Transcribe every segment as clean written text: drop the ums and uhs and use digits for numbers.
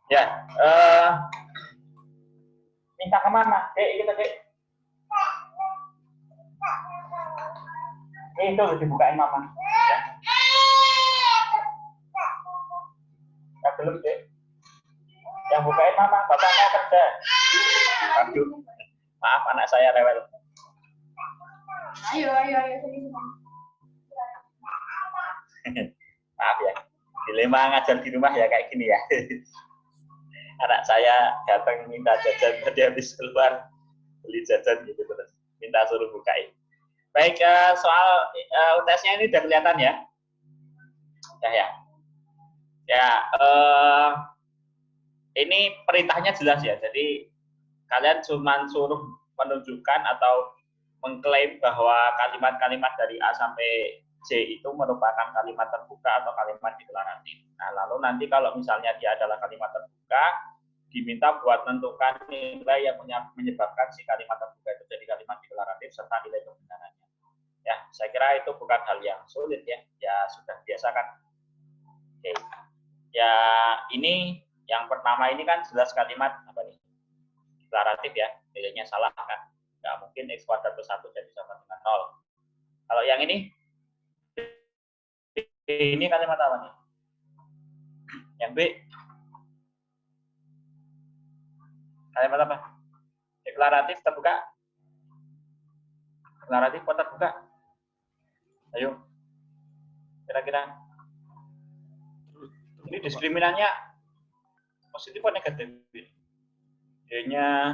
Ya, minta kemana? Kita itu dibukain mama. Ya belum dek. Yang bukain mama, bapak mau kerja. Aduh, maaf anak saya rewel. Ayo. Maaf ya, dilema ngajar di rumah ya kayak gini ya. Anak saya datang minta jajan, tadi habis keluar beli jajan gitu terus minta suruh bukain. Baik, soal UTS-nya ini udah kelihatan ya? Ya, ini perintahnya jelas ya. Jadi kalian cuma suruh menunjukkan atau mengklaim bahwa kalimat-kalimat dari A sampai C itu merupakan kalimat terbuka atau kalimat deklaratif. Nah, lalu nanti kalau misalnya dia adalah kalimat terbuka, diminta buat menentukan nilai yang menyebabkan si kalimat terbuka itu jadi kalimat deklaratif serta nilai kebenarannya. Ya, saya kira itu bukan hal yang sulit ya. Ya sudah biasa kan. Oke. Ya, ini yang pertama ini kan jelas kalimat apa nih? Deklaratif ya, nilainya salah kan. Nggak mungkin X kuadrat plus 1 jadi sama dengan 0. Kalau yang ini kalimat apa nih? Yang B kalimat apa? Deklaratif terbuka? Deklaratif atau terbuka? Ayo. Kira-kira. Ini diskriminannya positif atau negatif? D-nya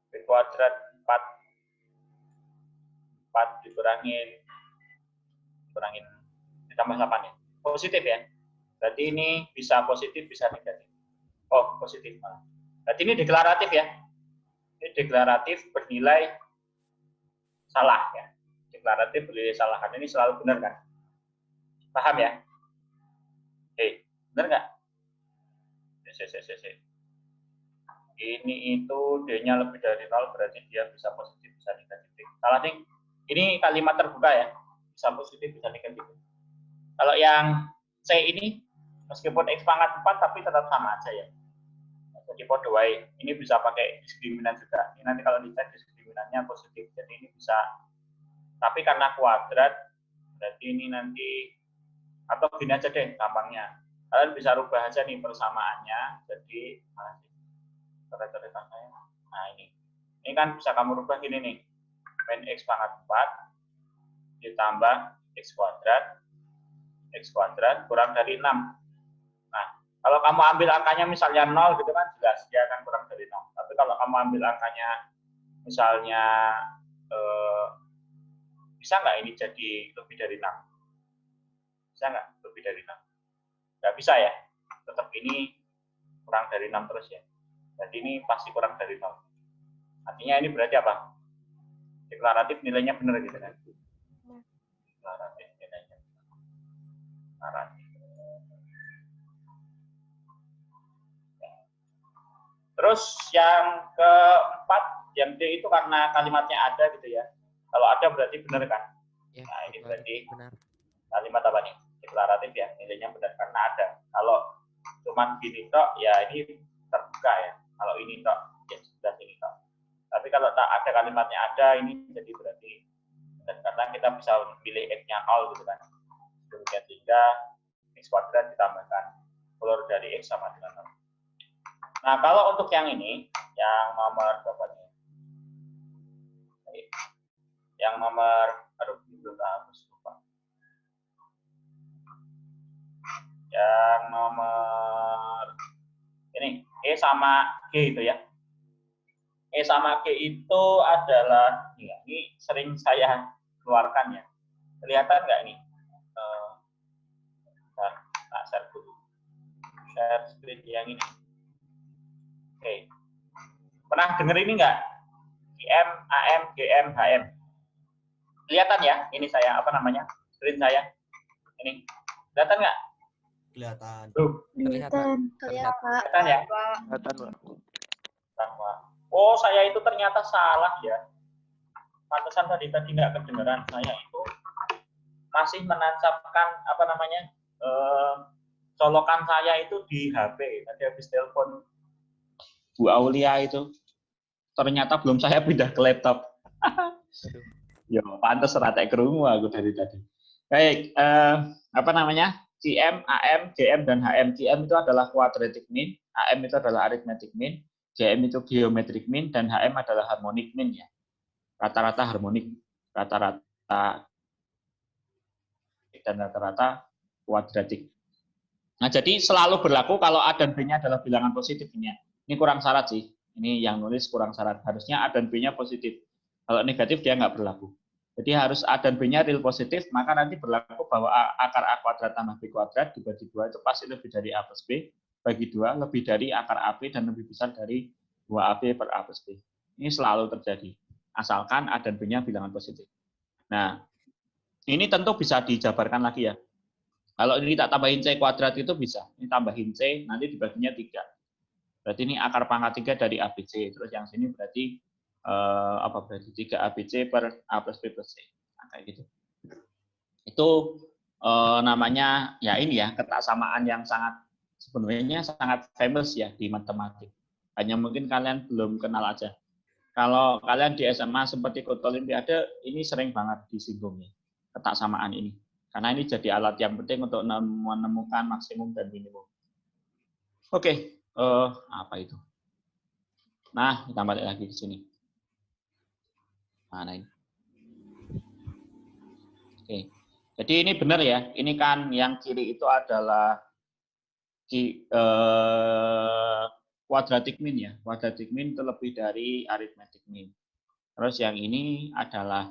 B kuadrat 4 dikurangin ditambah 8 ya. Positif ya. Berarti ini bisa positif, bisa negatif. Oh, positif. Berarti ini deklaratif ya. Ini deklaratif bernilai salah ya. Deklaratif bernilai salah. Karena ini selalu benar kan? Paham ya? Oke, benar nggak? Ini itu D-nya lebih dari 0, berarti dia bisa positif, bisa negatif. Salah nih. Ini kalimat terbuka ya. Bisa positif, bisa negatif. Kalau yang C ini, meskipun X pangkat 4, tapi tetap sama aja ya. Jadi kode wae. Ini bisa pakai diskriminan juga. Ini nanti kalau dicek diskriminannya positif. Jadi ini bisa, tapi karena kuadrat, berarti ini nanti, atau gini aja deh gampangnya. Kalian bisa rubah aja nih persamaannya. Jadi, coret-coretan saya. Nah ini kan bisa kamu rubah gini nih. Min X pangkat 4 ditambah X kuadrat kurang dari 6. Nah, kalau kamu ambil angkanya misalnya 0 gitu kan jelas dia akan kurang dari 0. Tapi kalau kamu ambil angkanya misalnya bisa nggak ini jadi lebih dari 6? Bisa nggak lebih dari 6? Nggak bisa ya. Tetap ini kurang dari 6 terus ya. Jadi ini pasti kurang dari 0. Artinya ini berarti apa? Deklaratif nilainya benar gitu kan? Deklaratif nilainya benar. Terus yang keempat, yang D itu karena kalimatnya ada gitu ya. Kalau ada berarti benar kan? Ya, nah ini berarti benar. Kalimat apa nih? Deklaratif ya, nilainya benar karena ada. Kalau cuman gini tok, ya ini terbuka ya. Kalau ini tok, ya sudah ini tok. Tapi kalau tak ada kalimatnya ada, ini jadi berarti benar karena kita bisa pilih X-nya 0 gitu kan. Demikian sehingga X kuadrat ditambahkan keluar dari X sama dengan 0. Nah, kalau untuk yang ini, yang nomor berapa nih? Yang nomor, aduh, belum hapus, lupa. Yang nomor ini, E sama G itu ya. E sama G itu adalah, ini sering saya keluarkan ya. Kelihatan nggak ini? Tak share dulu. Share screen yang ini. Oke. Pernah denger ini nggak? GM, AM, GM, HM. Kelihatan ya? Ini saya, apa namanya? Screen saya. Ini. Kelihatan nggak? Kelihatan. Kelihatan ya? Kelihatan, Pak. Oh, saya itu ternyata salah ya. Pantesan tadi nggak kedengeran. Saya itu masih menancapkan, apa namanya, colokan saya itu di HP. Tadi habis telepon Bu Aulia itu, ternyata belum saya pindah ke laptop. Yo, pantas rata kerungu aku dari tadi. Baik, apa namanya? CM, AM, GM, dan HM. CM itu adalah quadratic mean, AM itu adalah arithmetic mean, GM itu geometric mean, dan HM adalah harmonic mean ya. Rata-rata harmonik, rata-rata dan rata-rata kuadratik. Nah, jadi selalu berlaku kalau A dan B-nya adalah bilangan positif ini ya. Ini kurang syarat sih. Ini yang nulis kurang syarat. Harusnya A dan B-nya positif. Kalau negatif dia nggak berlaku. Jadi harus A dan B-nya real positif, maka nanti berlaku bahwa akar A kuadrat tambah B kuadrat dibagi 2 itu pasti lebih dari A plus B, bagi 2 lebih dari akar AB dan lebih besar dari 2AB per A plus B. Ini selalu terjadi. Asalkan A dan B-nya bilangan positif. Nah, ini tentu bisa dijabarkan lagi ya. Kalau ini tak tambahin C kuadrat itu bisa. Ini tambahin C, nanti dibaginya 3. Berarti ini akar pangkat 3 dari ABC. Terus yang sini berarti apa berarti 3 ABC per A plus B plus C. Nah, kayak gitu. Itu namanya ya ini ya, ketaksamaan yang sangat sebenarnya sangat famous ya di matematik. Hanya mungkin kalian belum kenal aja. Kalau kalian di SMA seperti ikut olimpiade, ini sering banget disinggung ya, ketaksamaan ini. Karena ini jadi alat yang penting untuk menemukan maksimum dan minimum. Oke, apa itu? Nah, kita balik lagi ke sini. Mana ini? Oke, jadi ini benar ya. Ini kan yang kiri itu adalah quadratic mean ya. Quadratic mean itu lebih dari arithmetic mean. Terus yang ini adalah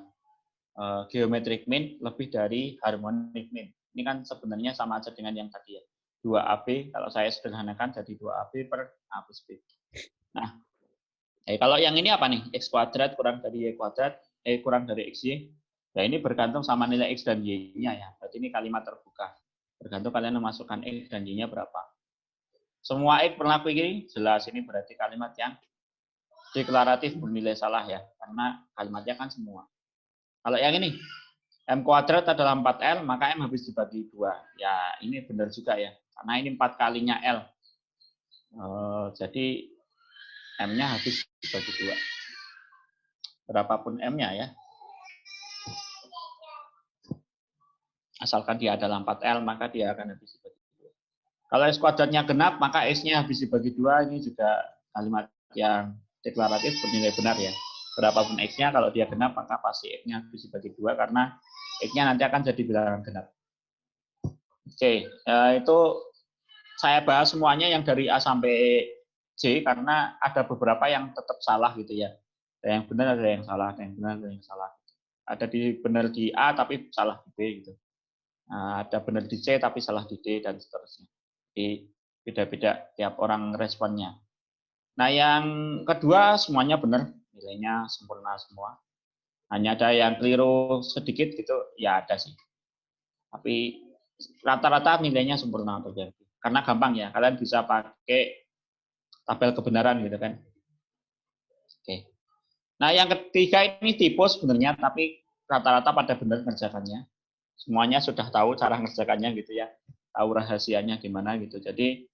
geometric mean lebih dari harmonic mean. Ini kan sebenarnya sama aja dengan yang tadi ya. 2AB, kalau saya sederhanakan jadi 2AB per A plus B. Nah, kalau yang ini apa nih? X kuadrat kurang dari Y kuadrat, kurang dari XY. Nah, ini bergantung sama nilai X dan Y-nya ya. Berarti ini kalimat terbuka. Bergantung kalian memasukkan X dan Y-nya berapa. Semua X berlaku ini, jelas ini berarti kalimat yang deklaratif bernilai salah ya. Karena kalimatnya kan semua. Kalau yang ini, M kuadrat adalah 4L, maka M habis dibagi 2. Ya, ini benar juga ya. Karena ini 4 kalinya L. Jadi, M-nya habis dibagi 2. Berapapun M-nya ya. Asalkan dia adalah 4L, maka dia akan habis dibagi 2. Kalau S kuadratnya genap, maka S-nya habis dibagi 2. Ini juga kalimat yang deklaratif bernilai benar ya. Berapapun X-nya, kalau dia genap, maka pasti X-nya habis dibagi 2, karena X-nya nanti akan jadi bilangan genap. Oke, itu saya bahas semuanya yang dari A sampai J, karena ada beberapa yang tetap salah gitu ya. Ada yang benar, ada yang salah, ada yang benar, ada yang salah. Ada benar di A, tapi salah di B gitu. Nah, ada benar di C tapi salah di D dan seterusnya. Jadi beda-beda tiap orang responnya. Nah, yang kedua semuanya benar, nilainya sempurna semua. Hanya ada yang keliru sedikit gitu, ya ada sih. Tapi rata-rata nilainya sempurna terjadi. Karena gampang ya, kalian bisa pakai tabel kebenaran gitu kan. Oke. Nah, yang ketiga ini tipe sebenarnya, tapi rata-rata pada benar ngerjakannya. Semuanya sudah tahu cara ngerjakannya gitu ya, tahu rahasianya gimana gitu. Jadi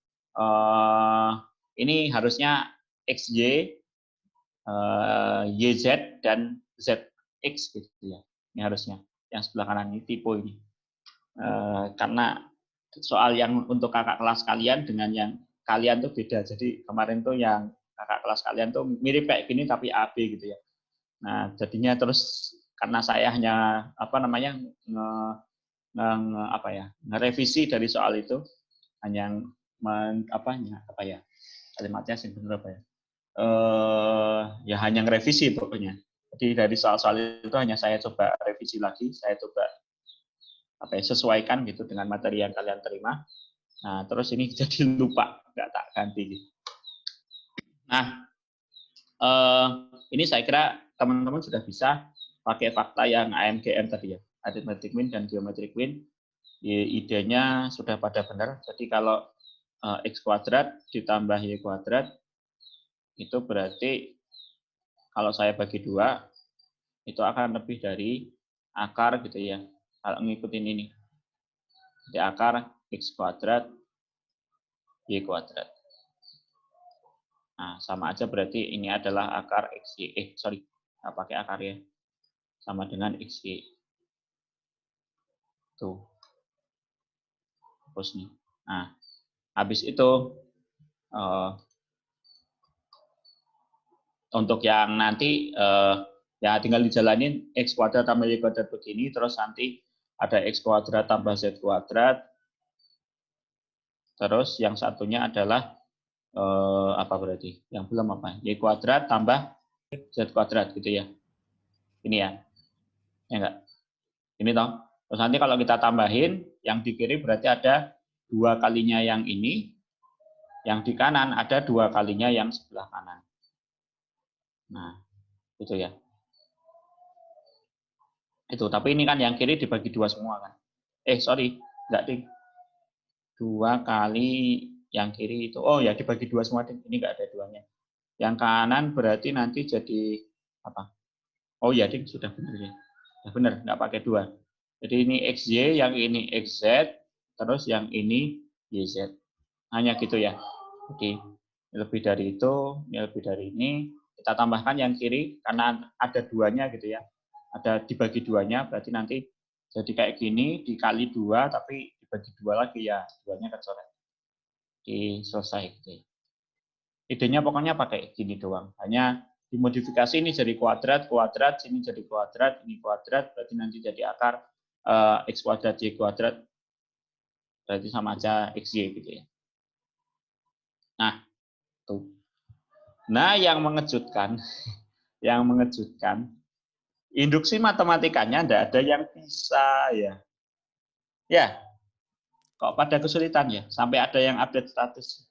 ini harusnya XY, YZ dan ZX gitu ya. Ini harusnya yang sebelah kanan ini tipe ini. Karena soal yang untuk kakak kelas kalian dengan yang kalian tuh beda. Jadi kemarin tuh yang kakak kelas kalian tuh mirip kayak gini tapi AB gitu ya. Nah, jadinya terus karena saya hanya ngerevisi dari soal itu, hanya kalimatnya sih bener apa ya? Ya hanya ngerevisi pokoknya. Jadi dari soal-soal itu hanya saya coba revisi lagi, saya coba sesuaikan gitu dengan materi yang kalian terima. Nah, terus ini jadi lupa, nggak tak ganti gitu. Nah, ini saya kira teman-teman sudah bisa pakai fakta yang AMGM tadi ya, arithmetic mean dan geometric mean. Idenya sudah pada benar. Jadi kalau X kuadrat ditambah Y kuadrat, itu berarti kalau saya bagi 2, itu akan lebih dari akar gitu ya. Kalau ngikutin ini. Jadi akar X kuadrat Y kuadrat. Nah, sama aja berarti ini adalah akar XY. Sorry, nggak pakai akar ya. Sama dengan XY. Tuh. Terus nih. Nah, habis itu untuk yang nanti ya tinggal dijalanin X kuadrat tambah Y kuadrat begini, terus nanti ada X kuadrat tambah Z kuadrat. Terus yang satunya adalah apa berarti? Yang belum apa? Y kuadrat tambah Z kuadrat gitu ya. Ini ya. Ya enggak? Ini toh. Terus nanti kalau kita tambahin, yang di kiri berarti ada 2 kalinya yang ini, yang di kanan ada 2 kalinya yang sebelah kanan. Nah, itu ya. Itu, tapi ini kan yang kiri dibagi 2 semua kan. Sorry, enggak ding. 2 kali yang kiri itu. Oh ya, dibagi 2 semua ding. Ini enggak ada 2-nya. Yang kanan berarti nanti jadi apa? Oh ya, ding, sudah benar ya. Sudah benar, enggak pakai 2. Jadi ini XY, yang ini XZ, terus yang ini YZ. Hanya gitu ya. Jadi lebih dari itu, ini lebih dari ini. Kita tambahkan yang kiri, karena ada 2-nya gitu ya. Ada dibagi 2-nya, berarti nanti jadi kayak gini, dikali 2, tapi dibagi 2 lagi ya. 2-nya kecoret. Jadi selesai gitu ya. Idenya pokoknya pakai gini doang. Hanya dimodifikasi ini jadi kuadrat, kuadrat, sini jadi kuadrat, ini kuadrat, berarti nanti jadi akar X kuadrat, Y kuadrat, berarti sama aja XY gitu ya. Nah, tuh. Nah, yang mengejutkan, induksi matematikanya tidak ada yang bisa ya. Ya, kok pada kesulitan ya, sampai ada yang update status.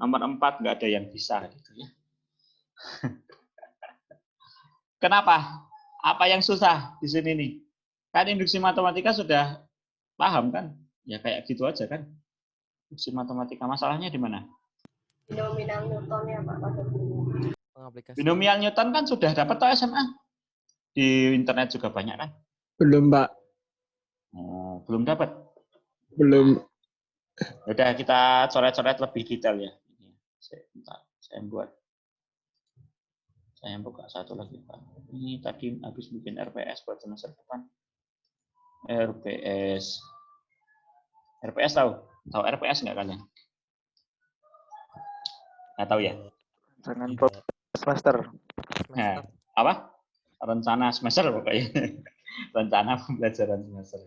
Nomor 4 nggak ada yang bisa gitu ya. Kenapa? Apa yang susah di sini nih? Kan induksi matematika sudah paham kan? Ya kayak gitu aja kan. Induksi matematika masalahnya di mana? Binomial Newton ya Pak. Binomial Newton kan sudah dapat toh SMA. Di internet juga banyak kan? Belum, Pak. Oh, belum dapat. Belum. Udah kita coret-coret lebih detail ya. Saya buat. Saya buka satu lagi Pak. Ini tadi habis bikin RPS buat semester depan. RPS. RPS tahu? Tahu RPS nggak kalian? Nggak tahu ya? Jangan Semester. Nah, apa? Rencana semester pokoknya. Rencana pembelajaran semester.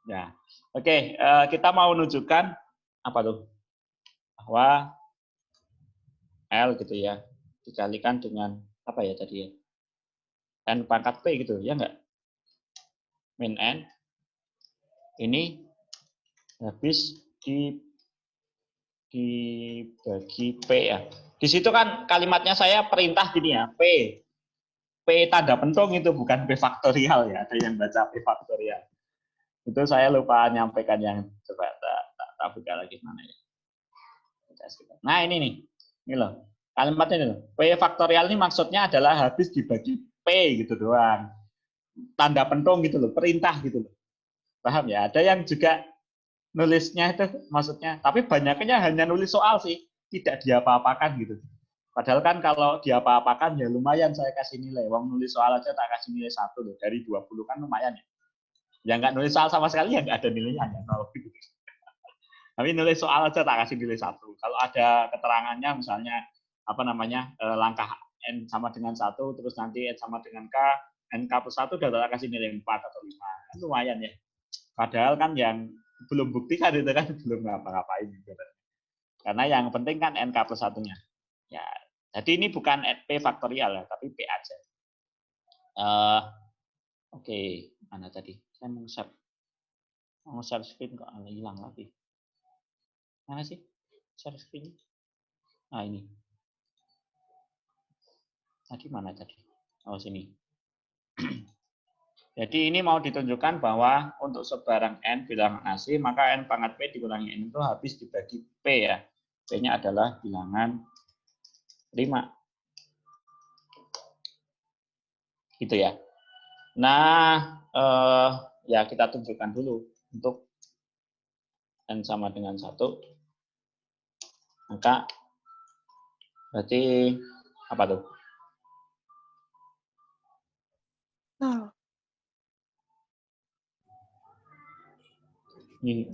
Ya, oke. Kita mau menunjukkan apa tuh? Bahwa L gitu ya dikalikan dengan apa ya tadi ya? N pangkat P gitu, ya enggak? Min N ini habis dibagi P ya. Di situ kan kalimatnya saya perintah gini ya, P tanda pentung itu bukan P faktorial ya. Ada yang baca P faktorial. Itu saya lupa nyampaikan yang coba tak buka lagi mana ya. Nah ini nih, ini loh. Kalimatnya ini loh. P faktorial ini maksudnya adalah habis dibagi P gitu doang. Tanda pentung gitu loh, perintah gitu loh. Paham ya? Ada yang juga nulisnya itu maksudnya, tapi banyaknya hanya nulis soal sih, tidak diapa-apakan gitu. Padahal kan kalau diapa-apakan ya lumayan saya kasih nilai. Wong nulis soal aja tak kasih nilai 1 loh, dari 20 kan lumayan ya. Yang nggak nulis soal sama sekali ya nggak ada nilainya, hanya 0 gitu. Tapi nulis soal aja tak kasih nilai 1. Kalau ada keterangannya misalnya apa namanya langkah N sama dengan 1, terus nanti N sama dengan K, NK plus 1 udah tak kasih nilai 4 atau 5. Kan lumayan ya. Padahal kan yang belum buktikan itu kan belum ngapa-ngapain gitu. Karena yang penting kan NK plus 1-nya. Ya, jadi ini bukan P faktorial ya, tapi P aja. Oke, mana tadi? Saya mau share screen kok hilang lagi. Mana sih share screen? Nah ini. Tadi mana tadi? Oh sini. Jadi ini mau ditunjukkan bahwa untuk sebarang N bilangan AC, maka N pangkat P dikurangi N itu habis dibagi P ya. P-nya adalah bilangan 5. Gitu ya. Nah, ya kita tunjukkan dulu untuk N sama dengan 1. Maka berarti apa tuh? Ini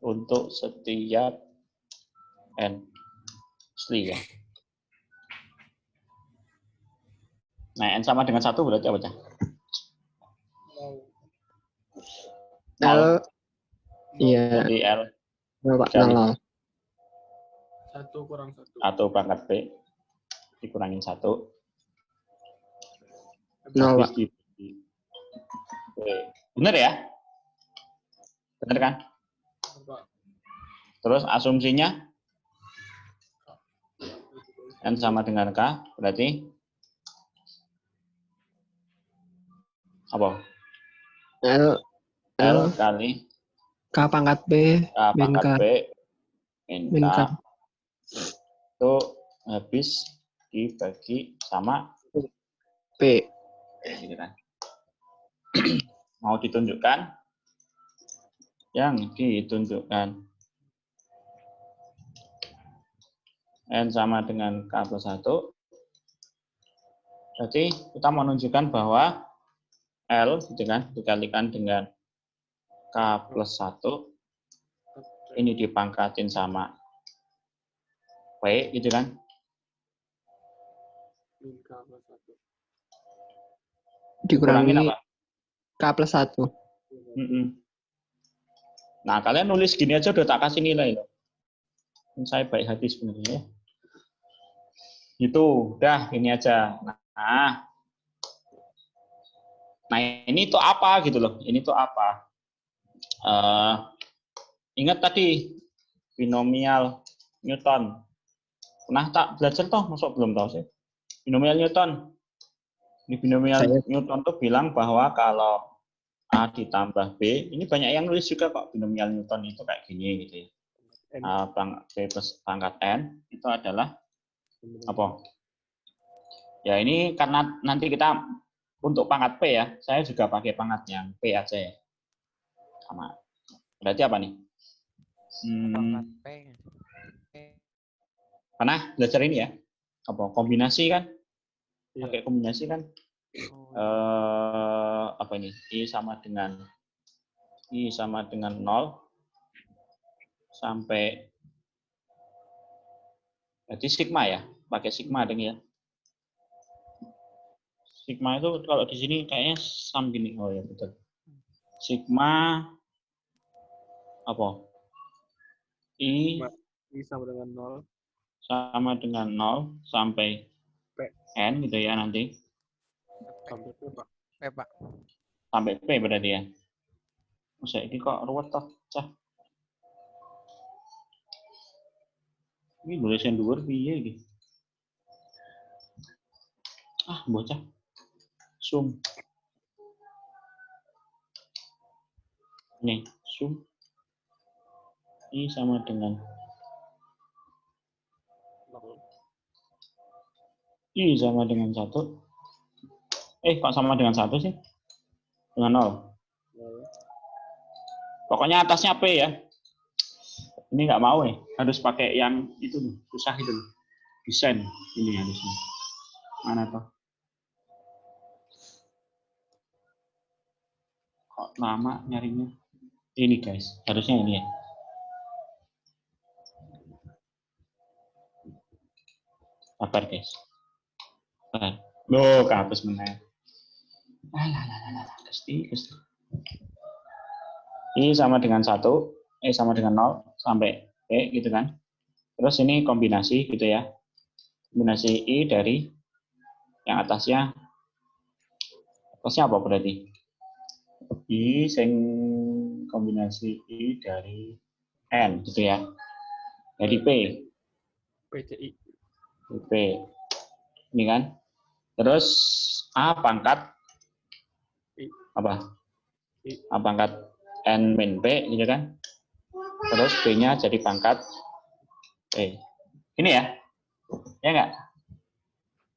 untuk setiap n asli ya. Nah, n sama dengan 1 berarti apa, Cah? L, iya, Berarti L Pak, kali 0. 1 kurang 1. atau pangkat B dikurangin 1. 0, Pak. Bener ya? Bener kan? Terus asumsinya n sama dengan K, berarti apa? L Kali K pangkat B K pangkat B min min K K itu habis dibagi sama P. gitu kan. Mau ditunjukkan? Yang ditunjukkan n sama dengan K plus 1. Berarti kita menunjukkan bahwa L gitu kan dikalikan dengan K plus 1 ini dipangkatin sama P gitu kan. Dikurangin Dikurangi apa? K plus 1. Nah, kalian nulis gini aja udah tak kasih nilai loh. Saya baik hati sebenarnya. Itu, udah ini aja. Nah ini tuh apa gitu loh. Ini tuh apa? Ingat tadi binomial Newton. Pernah tak belajar toh? Masuk belum tahu sih. Binomial Newton. Di binomial Newton tuh bilang bahwa kalau A ditambah B, ini banyak yang nulis juga kok binomial Newton itu kayak gini gitu ya. B plus pangkat N itu adalah apa? Ya ini karena nanti kita untuk pangkat P ya, saya juga pakai pangkat yang P aja ya. Sama. Berarti apa nih? Pangkat P. Pernah belajar ini ya? Apa? Kombinasi kan? Pakai kombinasi kan? Apa ini? I sama dengan 0 sampai jadi sigma ya, pakai sigma dong ya. Sigma itu kalau di sini kayaknya sam gini. Oh ya betul. Sigma apa? I sama dengan 0 sama dengan 0 sampai P. N gitu ya nanti. Sampai P, Pak. P, Pak. Sampai P berarti ya. Masa ini kok ruwet toh, Cah? Ini nulisan dhuwur piye iki? Ah, bocah. Zoom. Nih, zoom. I sama dengan I sama dengan 1. Kok sama dengan 1 sih? Dengan 0. Pokoknya atasnya P ya. Ini nggak mau ya. Harus pakai yang itu nih. Susah itu. Desain. Ini harusnya. Mana toh? Kok lama nyarinya? Ini guys. Harusnya ini ya. Sabar guys. Sabar. Loh, kehapus meneh. Gusti. I sama dengan 1, sama dengan 0 sampai P gitu kan. Terus ini kombinasi gitu ya. Kombinasi I dari yang atasnya apa berarti? I sing kombinasi I dari N gitu ya. Dari P. PCI. P. Ini kan. Terus A pangkat apa? A pangkat N min P gitu kan. Terus B-nya jadi pangkat P. Ini ya. Ya enggak?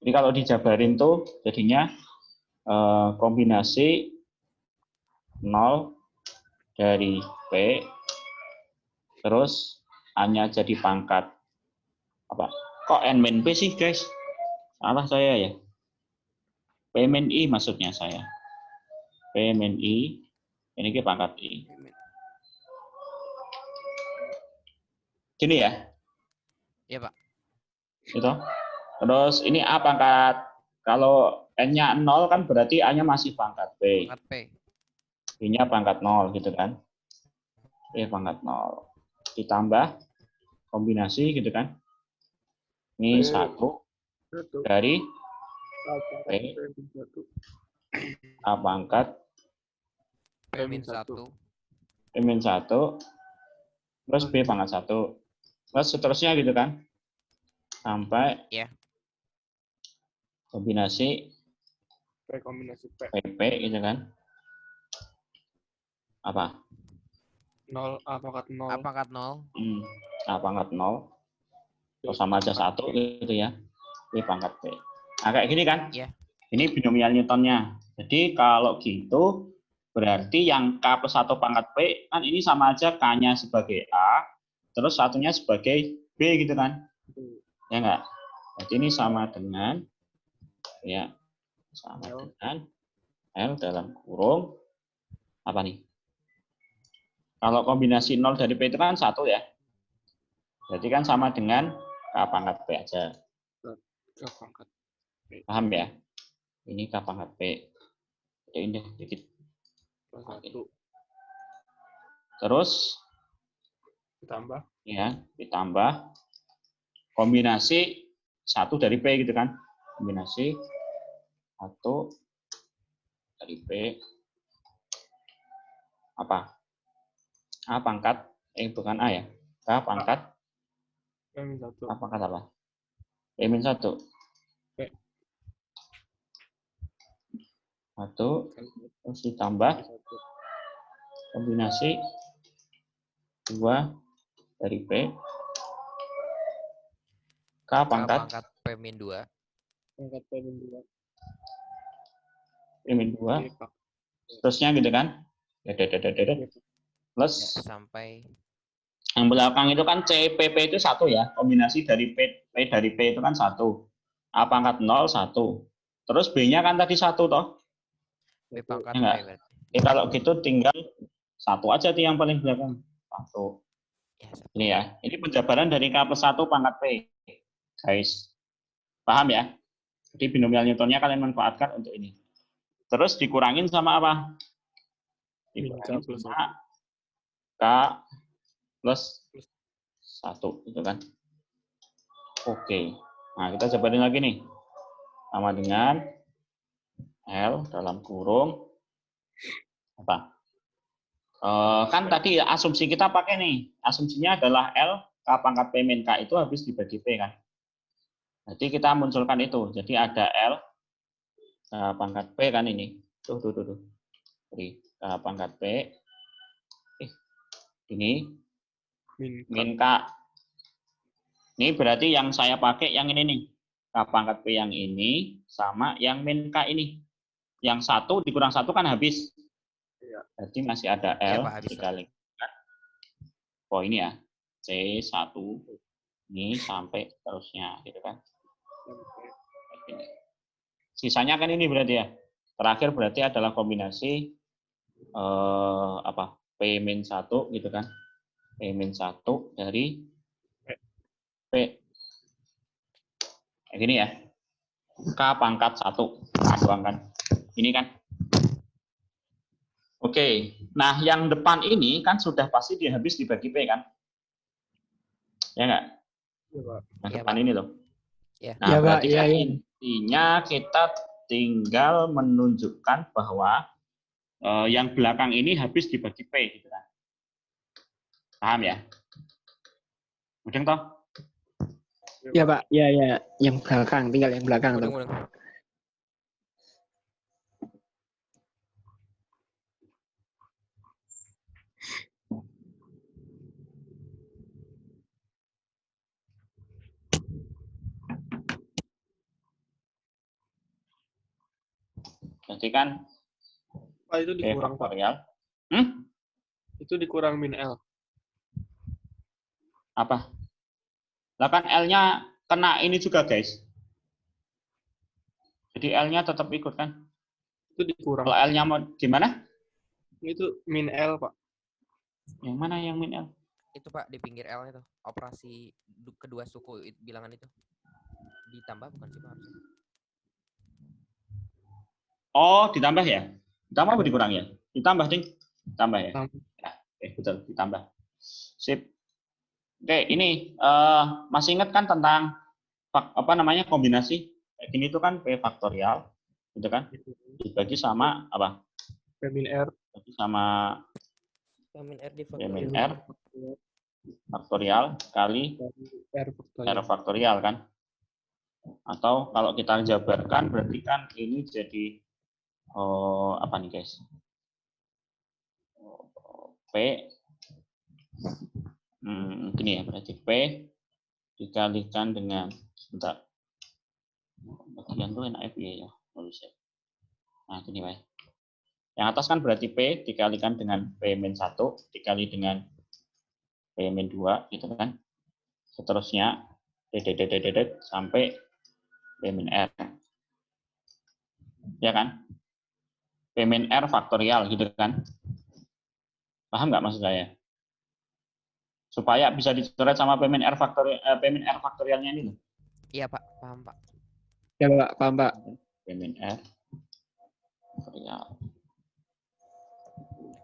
Jadi kalau dijabarin tuh jadinya kombinasi 0 dari P terus A-nya jadi pangkat Apa? Kok N min P sih, guys? Salah saya ya. P min I maksudnya saya. P min I, ini ke pangkat I. Gini ya, Iya, Pak. itu. Terus ini A pangkat, kalau N-nya 0 kan berarti A-nya masih pangkat P. Pangkat P. I-nya pangkat 0 gitu kan. P pangkat 0. Ditambah kombinasi gitu kan. Ini P. 1 1. dari P. P 1. A pangkat P min 1. P min 1 terus B pangkat 1. Terus seterusnya gitu kan. Sampai Iya. kombinasi P kombinasi P. PP gitu kan. Apa? 0 A pangkat 0. A pangkat 0. A pangkat 0. Terus sama aja 1 gitu ya. B pangkat P. Nah kayak gini kan. Iya. Ini binomial Newtonnya. Jadi kalau gitu berarti yang K plus 1 pangkat P kan ini sama aja K-nya sebagai A. Terus satunya sebagai B gitu kan. Ya enggak? Jadi ini sama dengan ya sama dengan L dalam kurung apa nih? Kalau kombinasi 0 dari P itu kan 1 ya. Berarti kan sama dengan K pangkat P aja. K pangkat P. Paham ya? Ini K pangkat P. Jadi ini dikit. Plus 1. Terus Ditambah. ya ditambah kombinasi 1 dari P gitu kan. Kombinasi 1 dari P apa? A pangkat bukan A ya. K pangkat P min 1. A pangkat apa? P min 1. P. 1 terus ditambah kombinasi 2 dari P K A pangkat pangkat P min 2. Pangkat P min 2. P min 2 P pak. terusnya gitu kan. Plus Ya, sampai yang belakang itu kan CPP itu 1 ya. Kombinasi dari P dari P itu kan 1. A pangkat 0 1. Terus B-nya kan tadi 1 toh. P pangkat Ya P enggak? berarti. Kalau gitu tinggal 1 aja tuh yang paling belakang. 1. Ya, Ini ya. Ini penjabaran dari K plus 1 pangkat P. Guys. Paham ya? Jadi binomial Newtonnya kalian manfaatkan untuk ini. Terus dikurangin sama apa? Dikurangin K plus sama K plus 1 gitu kan. Oke. Nah, kita jabarin lagi nih. Sama dengan L dalam kurung apa? Kan tadi asumsi kita pakai nih. Asumsinya adalah L K pangkat P min K itu habis dibagi P kan. Jadi kita munculkan itu. Jadi ada L K pangkat P kan ini. Tuh. Jadi K pangkat P. Ini min K. Ini berarti yang saya pakai yang ini nih. K pangkat P yang ini sama yang min K ini. Yang 1 dikurang 1 kan habis. Jadi masih ada Iya, L Pak, habis. dikali. Oh ini ya. C1 ini sampai terusnya gitu kan. Sisanya kan ini berarti ya. Terakhir berarti adalah kombinasi apa? P-1 gitu kan. P-1 dari P. Kayak gini ya. K pangkat 1. Tuangkan. Ini kan. Oke. Nah, yang depan ini kan sudah pasti dia habis dibagi P kan? Ya enggak? Yang Iya, depan Pak. ini loh. Ya. Nah, Ya, Pak. berarti Iya, kan iya. intinya kita tinggal menunjukkan bahwa yang belakang ini habis dibagi P gitu kan. Paham ya? Mudeng toh? Ya, Pak. Ya, ya. Yang belakang, tinggal yang belakang tuh. Mudeng. Jadi kan Pak, itu P dikurang, Pak. faktorial. Itu dikurang min L. Apa? Lah kan L-nya kena ini juga, guys. Jadi L-nya tetap ikut kan? Itu dikurang. Kalau L-nya mau gimana? Itu min L, Pak. Yang mana yang min L? Itu Pak di pinggir L itu. Operasi kedua suku bilangan itu. Ditambah bukan sih Pak harusnya? Oh, ditambah ya? Ditambah apa dikurang ya? Ditambah, Ding. Ditambah ya? Tambah. Ya, betul, ditambah. Sip. Oke, ini masih ingat kan tentang apa namanya kombinasi? Kayak gini itu kan P faktorial, gitu kan? Dibagi sama apa? P min R. Dibagi sama Min R di P min R faktorial kali R R faktorial kan? Atau kalau kita jabarkan berarti kan ini jadi apa nih guys? P gini ya, berarti P dikalikan dengan sebentar. Bagian tuh enak ya. Nah, gini Pak. Yang atas kan berarti P dikalikan dengan P-1 dikali dengan P-2 gitu kan. Seterusnya sampai P-R. Ya kan? P-R faktorial gitu kan. Paham nggak maksud saya? Supaya bisa dicoret sama P-R faktorialnya ini loh. Iya Pak, paham Pak. Ya Pak, paham Pak. P-R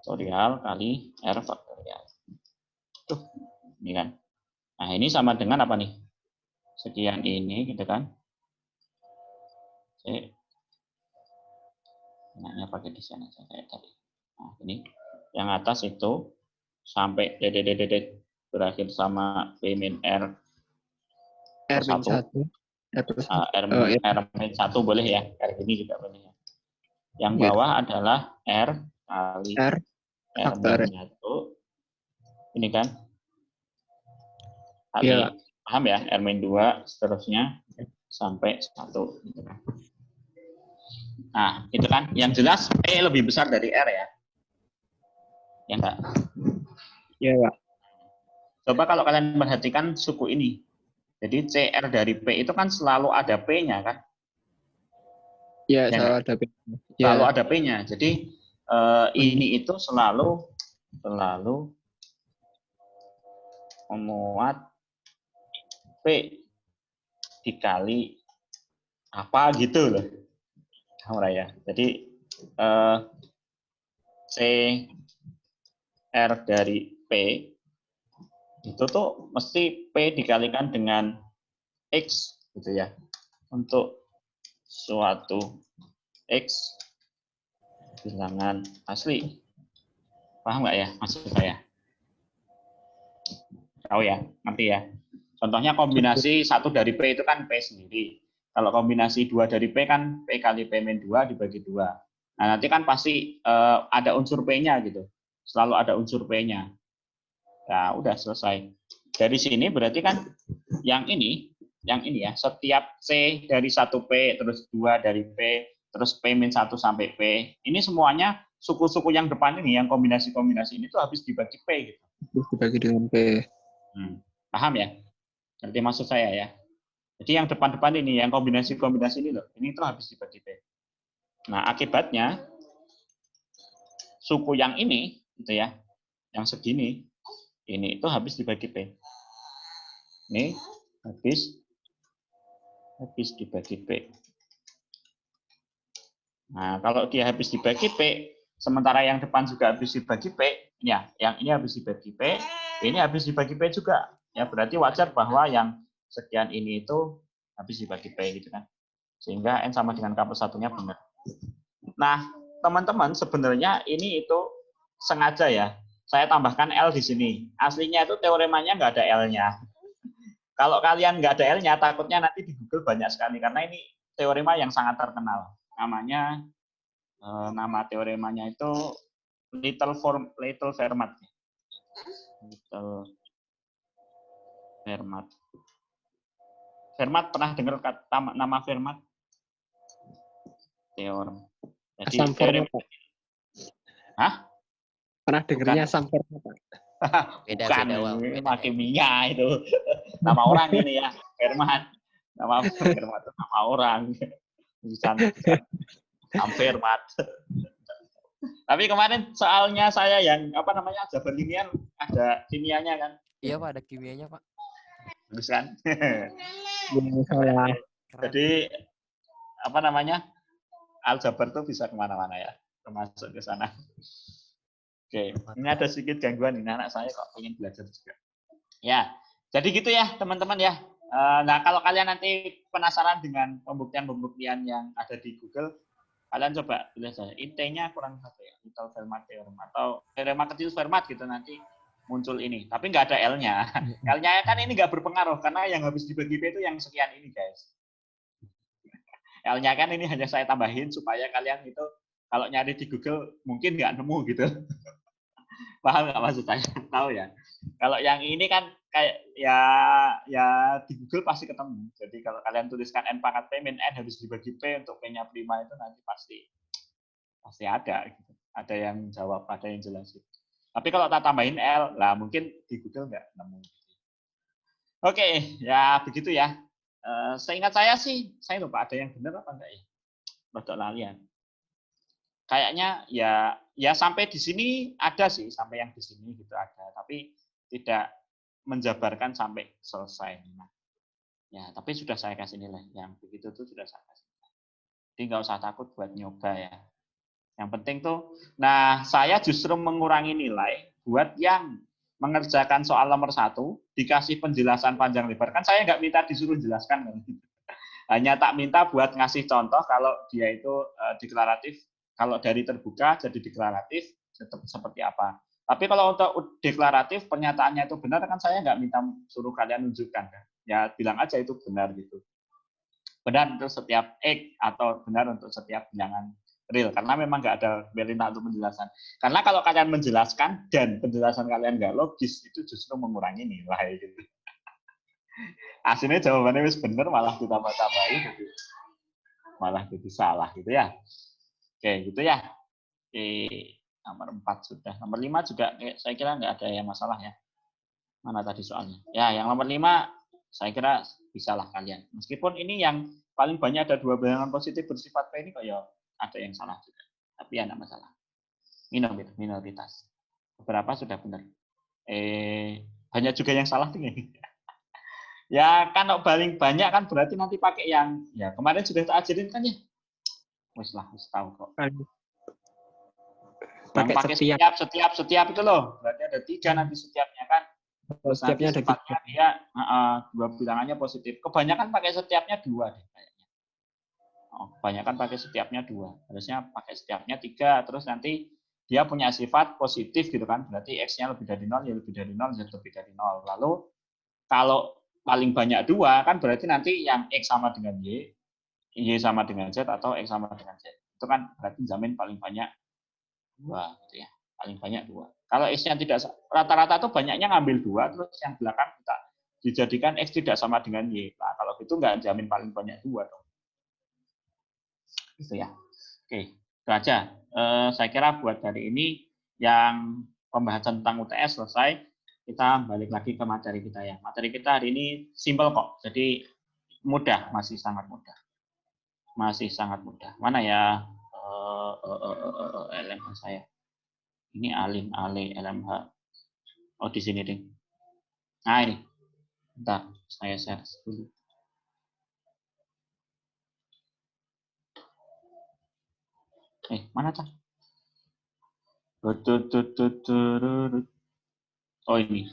faktorial kali R faktorial. Tuh, ini kan. Nah, ini sama dengan apa nih? Sekian ini gitu kan. Enaknya pakai di sana kayak tadi. Nah, ini yang atas itu sampai berakhir sama P min R R min 1. R min 1 boleh ya. R ini juga boleh ya. Yang Ya. bawah adalah R kali R R faktor. min 1. Ini kan. Kali, Ya. paham ya? R min 2 seterusnya sampai 1. Gitu kan. Nah, itu kan. Yang jelas P lebih besar dari R ya. Ya enggak? Ya Pak. Coba kalau kalian perhatikan suku ini. Jadi CR dari P itu kan selalu ada P-nya kan? Ya, Ya, selalu ada P. Selalu Ya. ada P-nya. Jadi ini itu selalu memuat P dikali apa gitu loh. Ya. Jadi CR dari P itu tuh mesti P dikalikan dengan X gitu ya. Untuk suatu X bilangan asli. Paham nggak ya maksud saya? Tahu ya, ngerti ya. Contohnya kombinasi 1 dari P itu kan P sendiri. Kalau kombinasi 2 dari P kan P kali P min 2 dibagi 2. Nah, nanti kan pasti ada unsur P-nya gitu. Selalu ada unsur P-nya. Nah, udah selesai. Dari sini berarti kan yang ini ya, setiap C dari 1P, terus 2 dari P, terus P-1 sampai P, ini semuanya suku-suku yang depan ini, yang kombinasi-kombinasi ini tuh habis dibagi P gitu. Dibagi dengan P. Paham ya? Ngerti maksud saya ya? Jadi yang depan-depan ini, yang kombinasi-kombinasi ini loh, ini tuh habis dibagi P. Nah, akibatnya suku yang ini, gitu ya, yang segini, ini itu habis dibagi P. Ini habis dibagi P. Nah, kalau dia habis dibagi P, sementara yang depan juga habis dibagi P, ya, yang ini habis dibagi P, ini habis dibagi P juga. Ya, berarti wajar bahwa yang sekian ini itu habis dibagi P gitu kan. Sehingga N sama dengan K plus 1-nya benar. Nah, teman-teman, sebenarnya ini itu sengaja ya. Saya tambahkan L di sini. Aslinya itu teoremanya nggak ada L-nya. Kalau kalian nggak ada L-nya, takutnya nanti di Google banyak sekali. Karena ini teorema yang sangat terkenal. Namanya, nama teoremanya itu Little Fermat. Little Fermat. Fermat, pernah dengar nama Fermat? Teorem. Jadi, Asam Fermat. Hah? Pernah dengarnya asam Fermat? Beda Bukan, beda Wal. Beda, kimia itu. nama orang ini ya, Fermat. Nama Fermat itu nama orang. Bukan Sam Fermat. Tapi kemarin soalnya saya yang apa namanya aljabar linear ada kimianya kan. Iya Pak, ada kimianya Pak. Bagus kan? Salah. Keren. Jadi apa namanya aljabar tuh bisa kemana-mana ya, termasuk ke sana. Oke, ini ada sedikit gangguan ini anak saya kok pengen belajar juga. Ya, jadi gitu ya teman-teman ya. Nah kalau kalian nanti penasaran dengan pembuktian-pembuktian yang ada di Google, kalian coba tulis saja. Intinya kurang satu ya, little Fermat theorem atau teorema kecil Fermat gitu nanti muncul ini. Tapi nggak ada L-nya. L-nya kan ini nggak berpengaruh karena yang habis dibagi P itu yang sekian ini guys. L-nya kan ini hanya saya tambahin supaya kalian itu kalau nyari di Google mungkin nggak nemu gitu. Paham nggak maksud saya? Tahu ya. Kalau yang ini kan kayak ya di Google pasti ketemu. Jadi kalau kalian tuliskan N pangkat P min N habis dibagi P untuk P-nya prima itu nanti pasti ada gitu. Ada yang jawab, ada yang jelasin. Tapi kalau tak tambahin L, lah mungkin di Google nggak nemu. Oke, ya begitu ya. Seingat saya sih, saya lupa ada yang benar apa enggak ya? Rodok lalian. Kayaknya ya sampai di sini ada sih, sampai yang di sini gitu ada, tapi tidak menjabarkan sampai selesai. Nah, ya, tapi sudah saya kasih nilai, yang begitu tuh sudah saya kasih nilai. Jadi nggak usah takut buat nyoba ya. Yang penting tuh, nah saya justru mengurangi nilai buat yang mengerjakan soal nomor 1, dikasih penjelasan panjang lebar. Kan saya nggak minta disuruh jelaskan. Hanya tak minta buat ngasih contoh kalau dia itu deklaratif. Kalau dari terbuka jadi deklaratif seperti apa. Tapi kalau untuk deklaratif pernyataannya itu benar kan saya nggak minta suruh kalian tunjukkan kan. Ya bilang aja itu benar gitu. Benar untuk setiap X atau benar untuk setiap bilangan real. Karena memang nggak ada perintah untuk penjelasan. Karena kalau kalian menjelaskan dan penjelasan kalian nggak logis itu justru mengurangi nilai gitu. Aslinya jawabannya wis benar malah ditambah-tambahin gitu. Malah jadi salah gitu ya. Oke, gitu ya. Nomor 4 sudah. Nomor 5 juga saya kira nggak ada yang masalah ya. Mana tadi soalnya? Ya, yang nomor 5 saya kira bisalah kalian. Meskipun ini yang paling banyak ada 2 bilangan positif bersifat P ini kok ya ada yang salah juga. Tapi ya enggak masalah. Minoritas. Beberapa sudah benar. Banyak juga yang salah tuh. Ya, kalau paling banyak kan berarti nanti pakai yang ya kemarin sudah tak ajarin kan ya. Wis tahu kok. Pakai setiap itu loh. Berarti ada 3 nanti setiapnya kan. Terus Setiapnya nanti ada 3. dia 2 bilangannya positif. Kebanyakan pakai setiapnya 2 deh kayaknya. Kebanyakan pakai setiapnya 2. Harusnya pakai setiapnya 3 terus nanti dia punya sifat positif gitu kan. Berarti X-nya lebih dari 0 ya lebih dari 0 ya lebih dari 0. Lalu kalau paling banyak 2 kan berarti nanti yang X sama dengan Y sama dengan Z atau X sama dengan Z. Itu kan berarti jamin paling banyak 2 gitu ya. Paling banyak 2. Kalau X-nya tidak rata-rata tuh banyaknya ngambil 2 terus yang belakang kita dijadikan X tidak sama dengan Y. Nah, kalau gitu nggak jamin paling banyak 2 dong. Gitu ya. Oke, itu aja. Saya kira buat hari ini yang pembahasan tentang UTS selesai. Kita balik lagi ke materi kita ya. Materi kita hari ini simple kok. Jadi mudah, masih sangat mudah. Masih sangat mudah. Mana ya LMH saya? Ini Alim Ali LMH. Oh di sini deh. Nah ini. Bentar, saya share dulu. Mana tuh? Oh ini.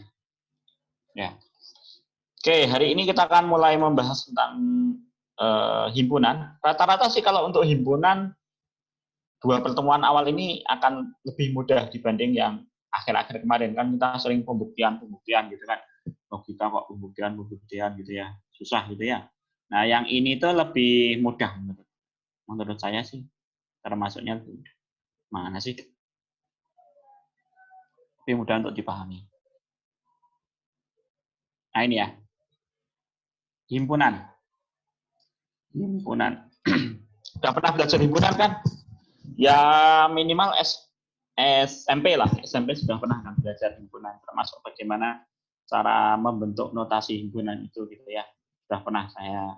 Ya. Oke, hari ini kita akan mulai membahas tentang himpunan. Rata-rata sih kalau untuk himpunan 2 pertemuan awal ini akan lebih mudah dibanding yang akhir-akhir kemarin kan kita sering pembuktian gitu kan. Logika kok pembuktian gitu ya. Susah gitu ya. Nah, yang ini tuh lebih mudah menurut saya sih. Termasuknya mana sih? Lebih mudah untuk dipahami. Nah, ini ya. Himpunan. Sudah pernah belajar himpunan kan? Ya minimal SMP lah. SMP sudah pernah kan belajar himpunan, termasuk bagaimana cara membentuk notasi himpunan itu gitu ya. Saya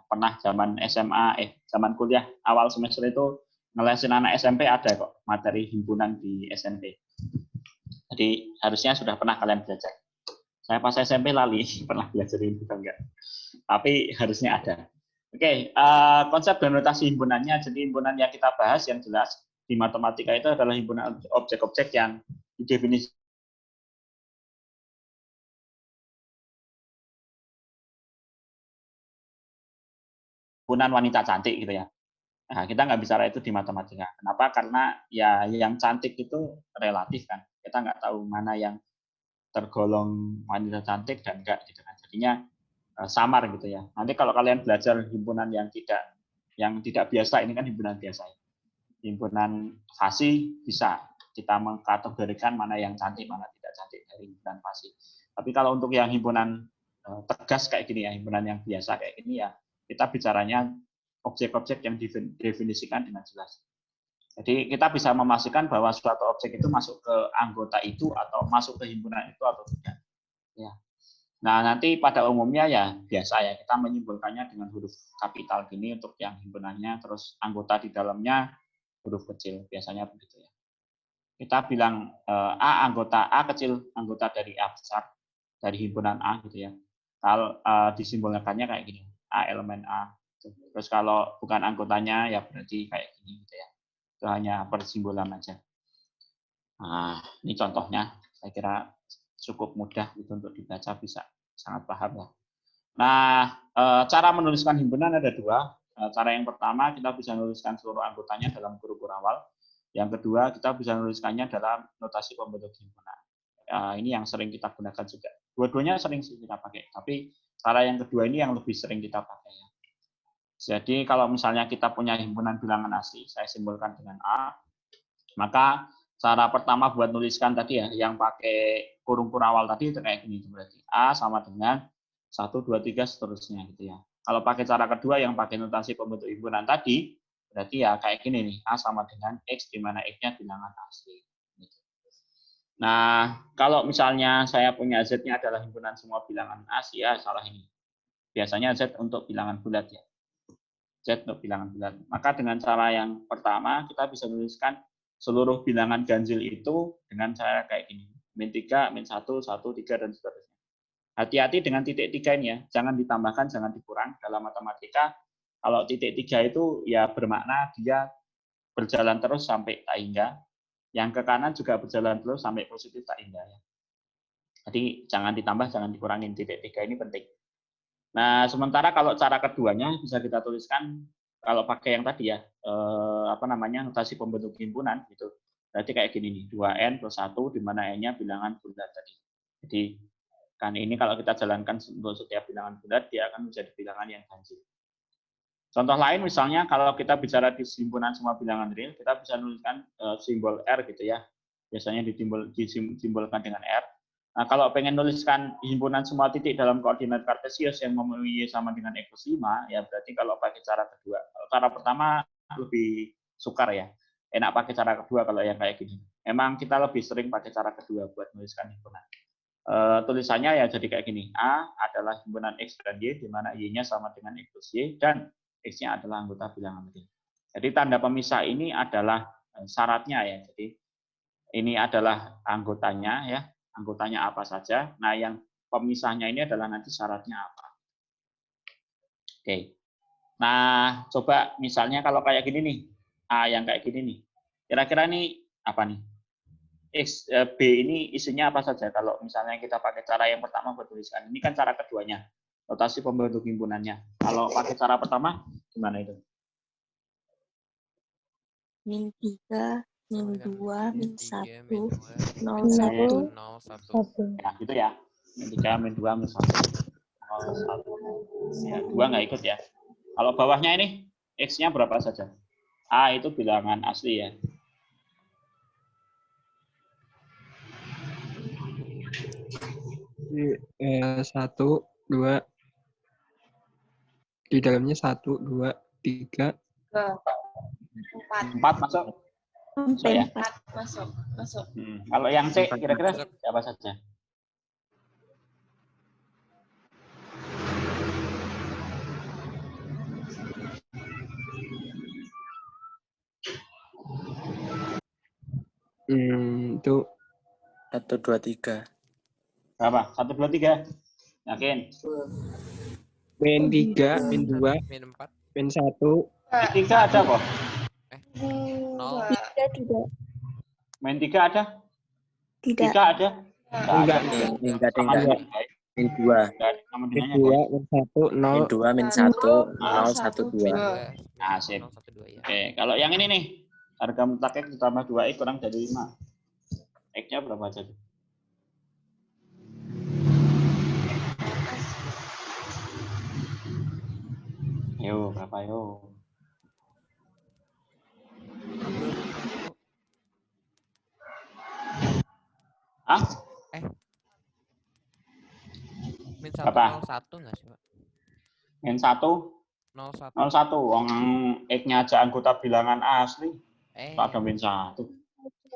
pernah zaman SMA, zaman kuliah awal semester itu ngelesin anak SMP ada kok materi himpunan di SMP. Jadi harusnya sudah pernah kalian belajar. Saya pas SMP lali pernah belajar ini bukan enggak. Tapi harusnya ada. Oke, konsep dan notasi himpunannya. Jadi himpunan yang kita bahas yang jelas di matematika itu adalah himpunan objek-objek yang didefinisikan himpunan wanita cantik gitu ya. Nah, kita nggak bicara itu di matematika. Kenapa? Karena ya yang cantik itu relatif kan. Kita nggak tahu mana yang tergolong wanita cantik dan enggak gitu kan. Jadinya samar gitu ya. Nanti kalau kalian belajar himpunan yang tidak biasa, ini kan himpunan biasa. Himpunan fasi bisa kita mengkategorikan mana yang cantik, mana tidak cantik dari himpunan fasi. Tapi kalau untuk yang himpunan tegas kayak gini ya, himpunan yang biasa kayak gini ya, kita bicaranya objek-objek yang didefinisikan dengan jelas. Jadi kita bisa memastikan bahwa suatu objek itu masuk ke anggota itu atau masuk ke himpunan itu atau tidak. Ya. Nah, nanti pada umumnya ya biasa ya kita menyimpulkannya dengan huruf kapital gini untuk yang himpunannya, terus anggota di dalamnya huruf kecil, biasanya begitu ya. Kita bilang A anggota A kecil, anggota dari A besar, dari himpunan A gitu ya. Kalau disimbolkannya kayak gini, A elemen A. Terus kalau bukan anggotanya ya berarti kayak gini gitu ya. Itu hanya persimbolan aja. Nah, ini contohnya, saya kira cukup mudah itu untuk dibaca, bisa sangat paham ya. Nah, cara menuliskan himpunan ada dua. Cara yang pertama kita bisa menuliskan seluruh anggotanya dalam huruf awal. Yang kedua kita bisa menuliskannya dalam notasi pembentuk himpunan. Ini yang sering kita gunakan juga. Dua-duanya sering kita pakai, tapi cara yang kedua ini yang lebih sering kita pakai ya. Jadi kalau misalnya kita punya himpunan bilangan asli, saya simbolkan dengan A, maka cara pertama buat nuliskan tadi ya, yang pakai kurung awal tadi itu kayak gini, berarti A sama dengan 1, 2, 3 seterusnya gitu ya. Kalau pakai cara kedua yang pakai notasi pembentuk himpunan tadi, berarti ya kayak gini nih, A sama dengan X, di mana X-nya bilangan asli. Nah, kalau misalnya saya punya Z-nya adalah himpunan semua bilangan asli, ya salah ini. Biasanya Z untuk bilangan bulat ya. Z untuk bilangan bulat. Maka dengan cara yang pertama, kita bisa menuliskan seluruh bilangan ganjil itu dengan cara kayak gini. Min 3, min 1, 1, 3, dan seterusnya. Hati-hati dengan titik 3 ini ya. Jangan ditambahkan, jangan dikurang. Dalam matematika, kalau titik 3 itu ya bermakna dia berjalan terus sampai tak hingga. Yang ke kanan juga berjalan terus sampai positif tak hingga. Ya. Jadi jangan ditambah, jangan dikurangin. Titik 3 ini penting. Nah, sementara kalau cara keduanya bisa kita tuliskan kalau pakai yang tadi ya, notasi pembentuk himpunan gitu. Berarti kayak gini nih, 2n plus 1 di mana n-nya bilangan bulat tadi. Jadi kan ini kalau kita jalankan untuk setiap bilangan bulat dia akan menjadi bilangan yang ganjil. Contoh lain misalnya kalau kita bicara di himpunan semua bilangan real, kita bisa menuliskan simbol R gitu ya. Biasanya disimbolkan dengan R. Nah, kalau pengen nuliskan himpunan semua titik dalam koordinat kartesius yang memenuhi sama dengan X plus 5, ya berarti kalau pakai cara kedua. Cara pertama lebih sukar ya. Enak pakai cara kedua kalau yang kayak gini. Memang kita lebih sering pakai cara kedua buat menuliskan himpunan. Tulisannya ya jadi kayak gini. A adalah himpunan X dan Y, di mana Y-nya sama dengan X plus Y, dan X-nya adalah anggota bilangan real. Jadi tanda pemisah ini adalah syaratnya ya. Jadi ini adalah anggotanya ya. Anggotanya apa saja. Nah, yang pemisahnya ini adalah nanti syaratnya apa. Oke. Nah, coba misalnya kalau kayak gini nih. A yang kayak gini nih. Kira-kira nih apa nih? X, B ini isinya apa saja? Kalau misalnya kita pakai cara yang pertama buat tuliskan. Ini kan cara keduanya. Notasi pembentuk himpunannya. Kalau pakai cara pertama, gimana itu? Min 3, min 2, min 1, 0, 1. Ya, gitu ya. Min 3, min 2, min 1. 0, 1. Ya, 2 nggak ikut ya. Kalau bawahnya ini, X-nya berapa saja? A itu bilangan asli ya. Jadi, 1, 2, di dalamnya 1, 2, 3. 4. 4 masuk? Masuk ya? 4 masuk. Kalau yang C kira-kira apa saja? Itu 1, 2, 3. Berapa? 1, 2, 3. Yakin? min 3, min 2, Min 4. min 1. Min 3 ada kok. 0. Tidak. Min 3 ada? Tidak. 3 ada? Enggak. Enggak. Sama Enggak. dengan guys. Min 2. Sama Min dengannya 2, guys. min 1, Min 0. 2, min 1, 0, 1, 2. 2. Nah, sip. 0, 1, 2 ya. Oke, kalau yang ini nih, harga mutlak X ditambah 2X kurang dari 5. X-nya berapa aja tuh? Yo, berapa yo? Hah? Min 1, Apa? 0, 1 nggak sih, Pak? Min 1, 0, 1. 01. Wong X-nya aja anggota bilangan asli. Kok ada min 1?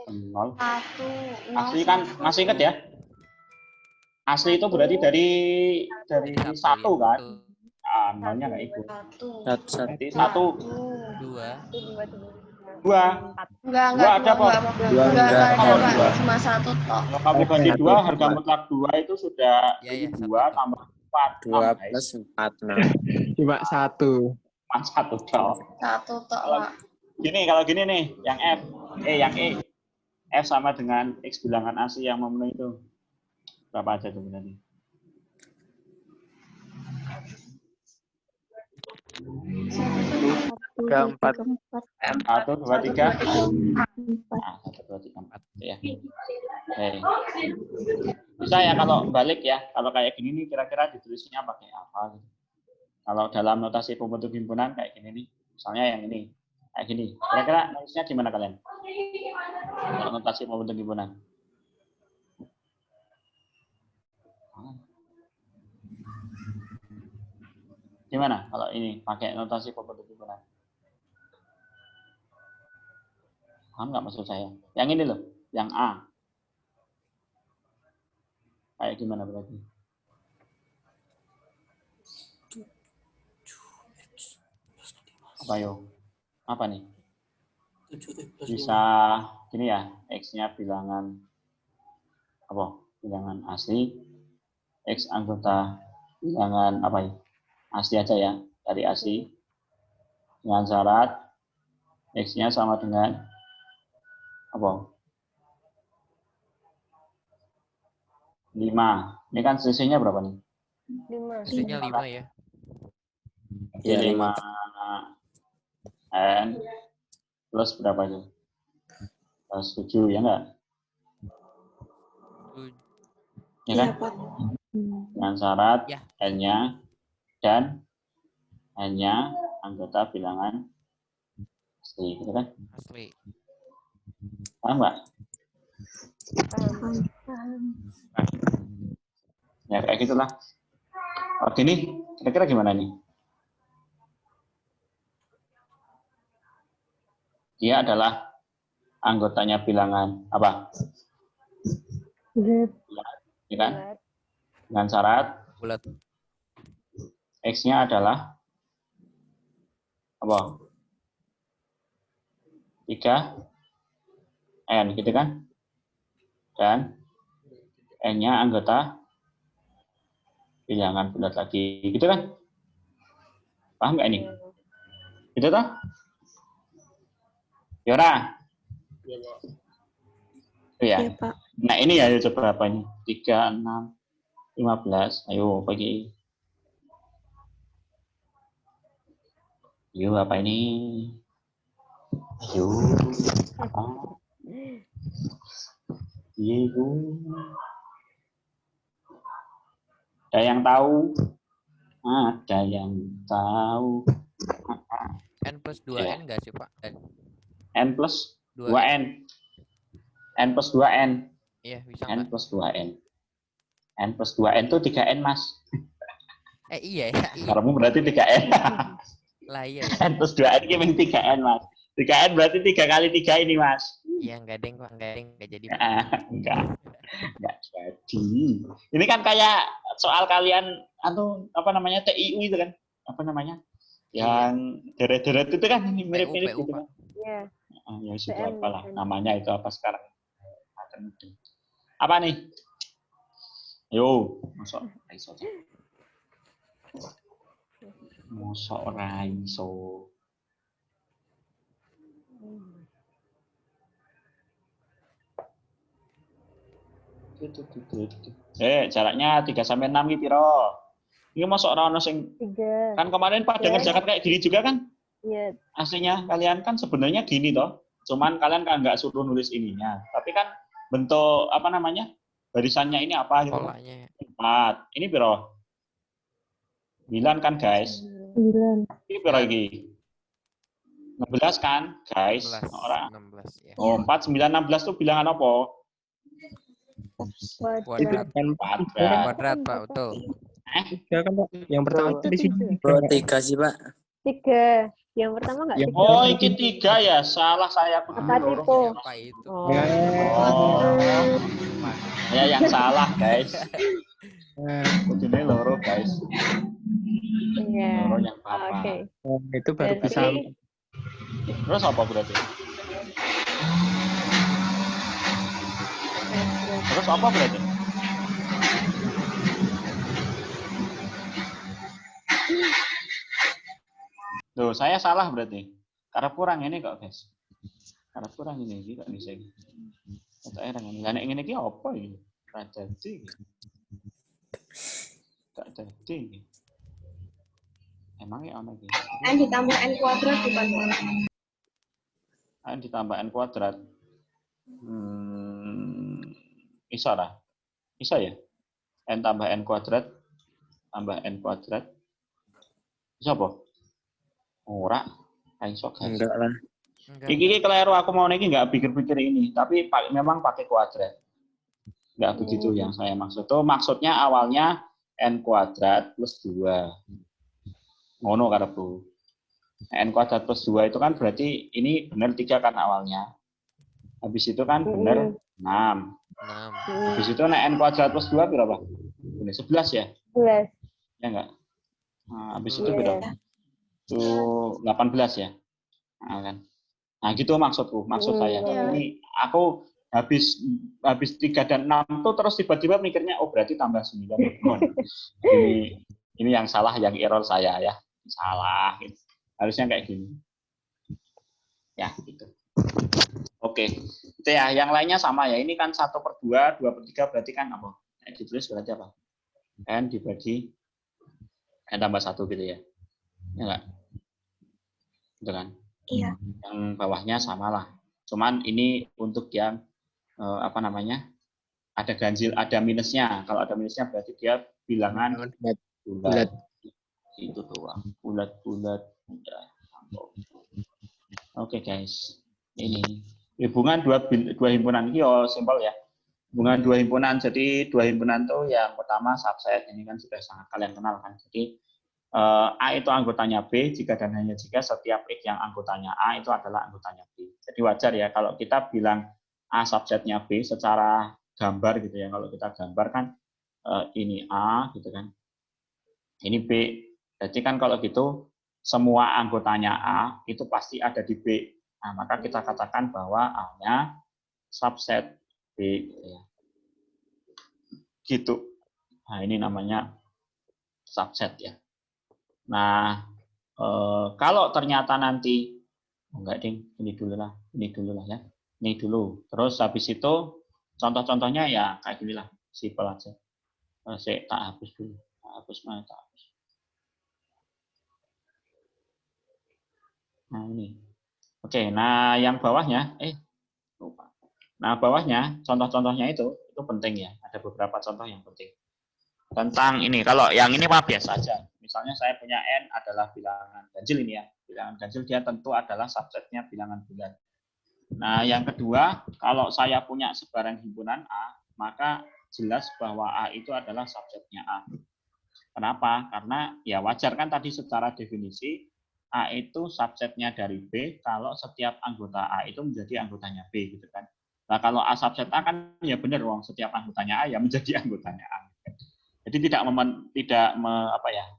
0. Asli kan, masih ingat ya? Asli itu berarti dari 1 kan? Ah, nolnya nggak ikut. 1, Berarti 1, 2. 2. Enggak, Dua ada, Pak? Dua enggak. Kalau Pak. dua. Cuma 1 tok. Kalau kamu ganti 2, harga mutlak 2 itu sudah Ya, ya, 2 1. tambah 4. 2 plus 4, 6. Cuma 1. Cuma 1 dong. 1 tok, Pak. Kalau gini nih, yang F, yang E. F sama dengan X bilangan asli yang memenuhi itu. Berapa aja tuh berarti? Tiga, empat. 1, 2, 3. Empat. Nah, 1, 2, 3, 4. Ya. Oke. Bisa ya kalau balik ya. Kalau kayak gini nih kira-kira ditulisnya pakai apa gitu. Kalau dalam notasi pembentuk himpunan kayak gini nih. Misalnya yang ini. Kayak gini. Kira-kira nulisnya gimana kalian? Kalau notasi pembentuk himpunan. Gimana kalau ini pakai notasi pembentuk himpunan? Paham nggak maksud saya? Yang ini loh, yang A. Kayak gimana berarti? Apa yo? Apa nih? Bisa gini ya, X-nya bilangan apa? Bilangan asli, X anggota bilangan apa ya? Asli aja ya, dari asli. Dengan syarat X-nya sama dengan apa? 5. Ini kan selisihnya berapa nih? 5. Selisihnya 5 ya. Ya, 5 N plus berapa itu? Plus 7 ya enggak? Ya kan? Iya, Pak. Dengan syarat Ya. N-nya dan N-nya anggota bilangan asli, gitu kan? Asli. Paham nggak? Ya kayak gitulah. Oke nih, kira-kira gimana nih? Dia adalah anggotanya bilangan apa? Ya kan? Dengan syarat Bulat. X-nya adalah apa? 3N, gitu kan? Dan N-nya anggota bilangan bulat lagi, gitu kan? Paham nggak ini? Gitu toh? Yora? Iya. Iya, Pak. Nah ini ya coba apa ini? 3, 6, 15. Ayo bagi. Ayo apa ini? Ayo. Apa? Ayo. Ada yang tahu? Ada yang tahu? N plus 2N nggak sih, Pak? N plus 2N. 2N. N plus 2N. Iya, bisa N nggak? plus 2N. N plus 2N itu 3N, Mas. Iya ya. Kamu berarti 3N. Lah iya ya. N plus 2N ini 3N, Mas. 3N berarti 3 kali 3 ini, Mas. Iya, nggak deng, Pak. Nggak jadi. Enggak jadi. Ini kan kayak soal kalian atau apa namanya TIU itu kan? Apa namanya? Yang deret-deret itu kan ini mirip-mirip PU, gitu Pak. kan. Iya. Ya sudah apalah namanya itu apa sekarang. Apa nih? Yo, mosok ora iso. Mosok ora iso. Jaraknya 3 sampai 6 iki piro? Ini masuk ora ono sing 3. kan kemarin pada Iya. ngerjakan kayak gini juga kan? Iya. Aslinya kalian kan sebenarnya gini toh. Cuman kalian kan nggak suruh nulis ininya. Tapi kan bentuk apa namanya? Barisannya ini apa gitu. Polanya ya. 4. Ini piro? 9 kan, guys? 9. Ini piro iki? 16 kan, guys? 16, Ora. 16 ya. Oh, 4, 9, 16 tuh bilangan apa? Kuadrat. Kan Kuadrat. Kuadrat, Pak, betul. tiga kan Pak. Yang pertama Itu di sini. Oh, 3 sih, Pak. 3. Yang pertama nggak Yang 3. Oh, iki 3 ya. Salah saya aku Apa dulu. tipe? Apa itu? Oh. Ya. Oh, saya yang salah, guys. Nah, Kudune loro, guys. Iya. Loro yang papa. Oke. itu baru bisa. Berarti Terus apa berarti? Terus apa berarti? Loh, saya salah berarti. Karena kurang ini kok, guys. Karena kurang ini kok bisa. Atau erang ini. Lah nek ngene iki apa iki? Ra dadi iki. Gak dadi iki. Emangnya ono iki. N ditambah N kuadrat bukan N ditambah N kuadrat. Iso ora? Iso ya? N tambah N kuadrat tambah N kuadrat. Iso apa? Ora. Iso guys. Enggak lah. Enggak. Iki keliru aku mau niki nggak pikir-pikir ini, tapi memang pakai kuadrat. Nggak begitu yang saya maksud. Tuh maksudnya awalnya N kuadrat plus 2. Ngono karepku. N kuadrat plus 2 itu kan berarti ini benar 3 kan awalnya. Habis itu kan benar 6. 6. Habis itu nek N kuadrat plus 2 berapa? Ini 11 ya? 11. Ya enggak? Nah, habis itu Iya. berapa? Itu 18 ya? Nah, kan. Nah, gitu maksudku. Maksud saya. Iya. Ini aku habis 3 dan 6 tuh terus tiba-tiba mikirnya oh berarti tambah 9. Ini yang salah, yang error saya ya. Salah gitu. Harusnya kayak gini. Ya, gitu. Oke. Itu ya, yang lainnya sama ya. Ini kan 1/2, 2/3 berarti kan apa? Ditulis berarti apa? N dibagi N tambah 1 gitu ya. Ya enggak? Gitu kan? Iya. Yang bawahnya samalah. Cuman ini untuk yang apa namanya? Ada ganjil, ada minusnya. Kalau ada minusnya berarti dia bilangan bulat. Itu doang. Bulat-bulat. Oke, guys. Ini hubungan dua himpunan ini simpel ya. Hubungan dua himpunan. Jadi dua himpunan itu yang pertama subset. Ini kan sudah sangat kalian kenal kan. Jadi A itu anggotanya B jika dan hanya jika setiap X yang anggotanya A itu adalah anggotanya B. Jadi wajar ya kalau kita bilang A subsetnya B secara gambar gitu ya. Kalau kita gambarkan ini A gitu kan. Ini B. Jadi kan kalau gitu semua anggotanya A itu pasti ada di B. Nah, maka kita katakan bahwa A-nya subset B gitu ya. Gitu. Nah, ini namanya subset ya. Nah, kalau ternyata nanti enggak ding, ini dulu lah ya. Ini dulu. Terus habis itu contoh-contohnya ya kayak gini lah, simpel aja. Saya tak hapus dulu. Tak hapus. Nah, ini. Oke, nah yang bawahnya lupa. Nah, bawahnya contoh-contohnya itu penting ya. Ada beberapa contoh yang penting. Tentang ini, kalau yang ini mah biasa aja. Misalnya saya punya N adalah bilangan ganjil ini ya. Bilangan ganjil dia tentu adalah subsetnya bilangan bulat. Nah, yang kedua, kalau saya punya sebarang himpunan A, maka jelas bahwa A itu adalah subsetnya A. Kenapa? Karena ya wajar kan tadi secara definisi A itu subsetnya dari B kalau setiap anggota A itu menjadi anggotanya B gitu kan. Nah, kalau A subset A kan ya benar wong setiap anggotanya A ya menjadi anggotanya A. Jadi tidak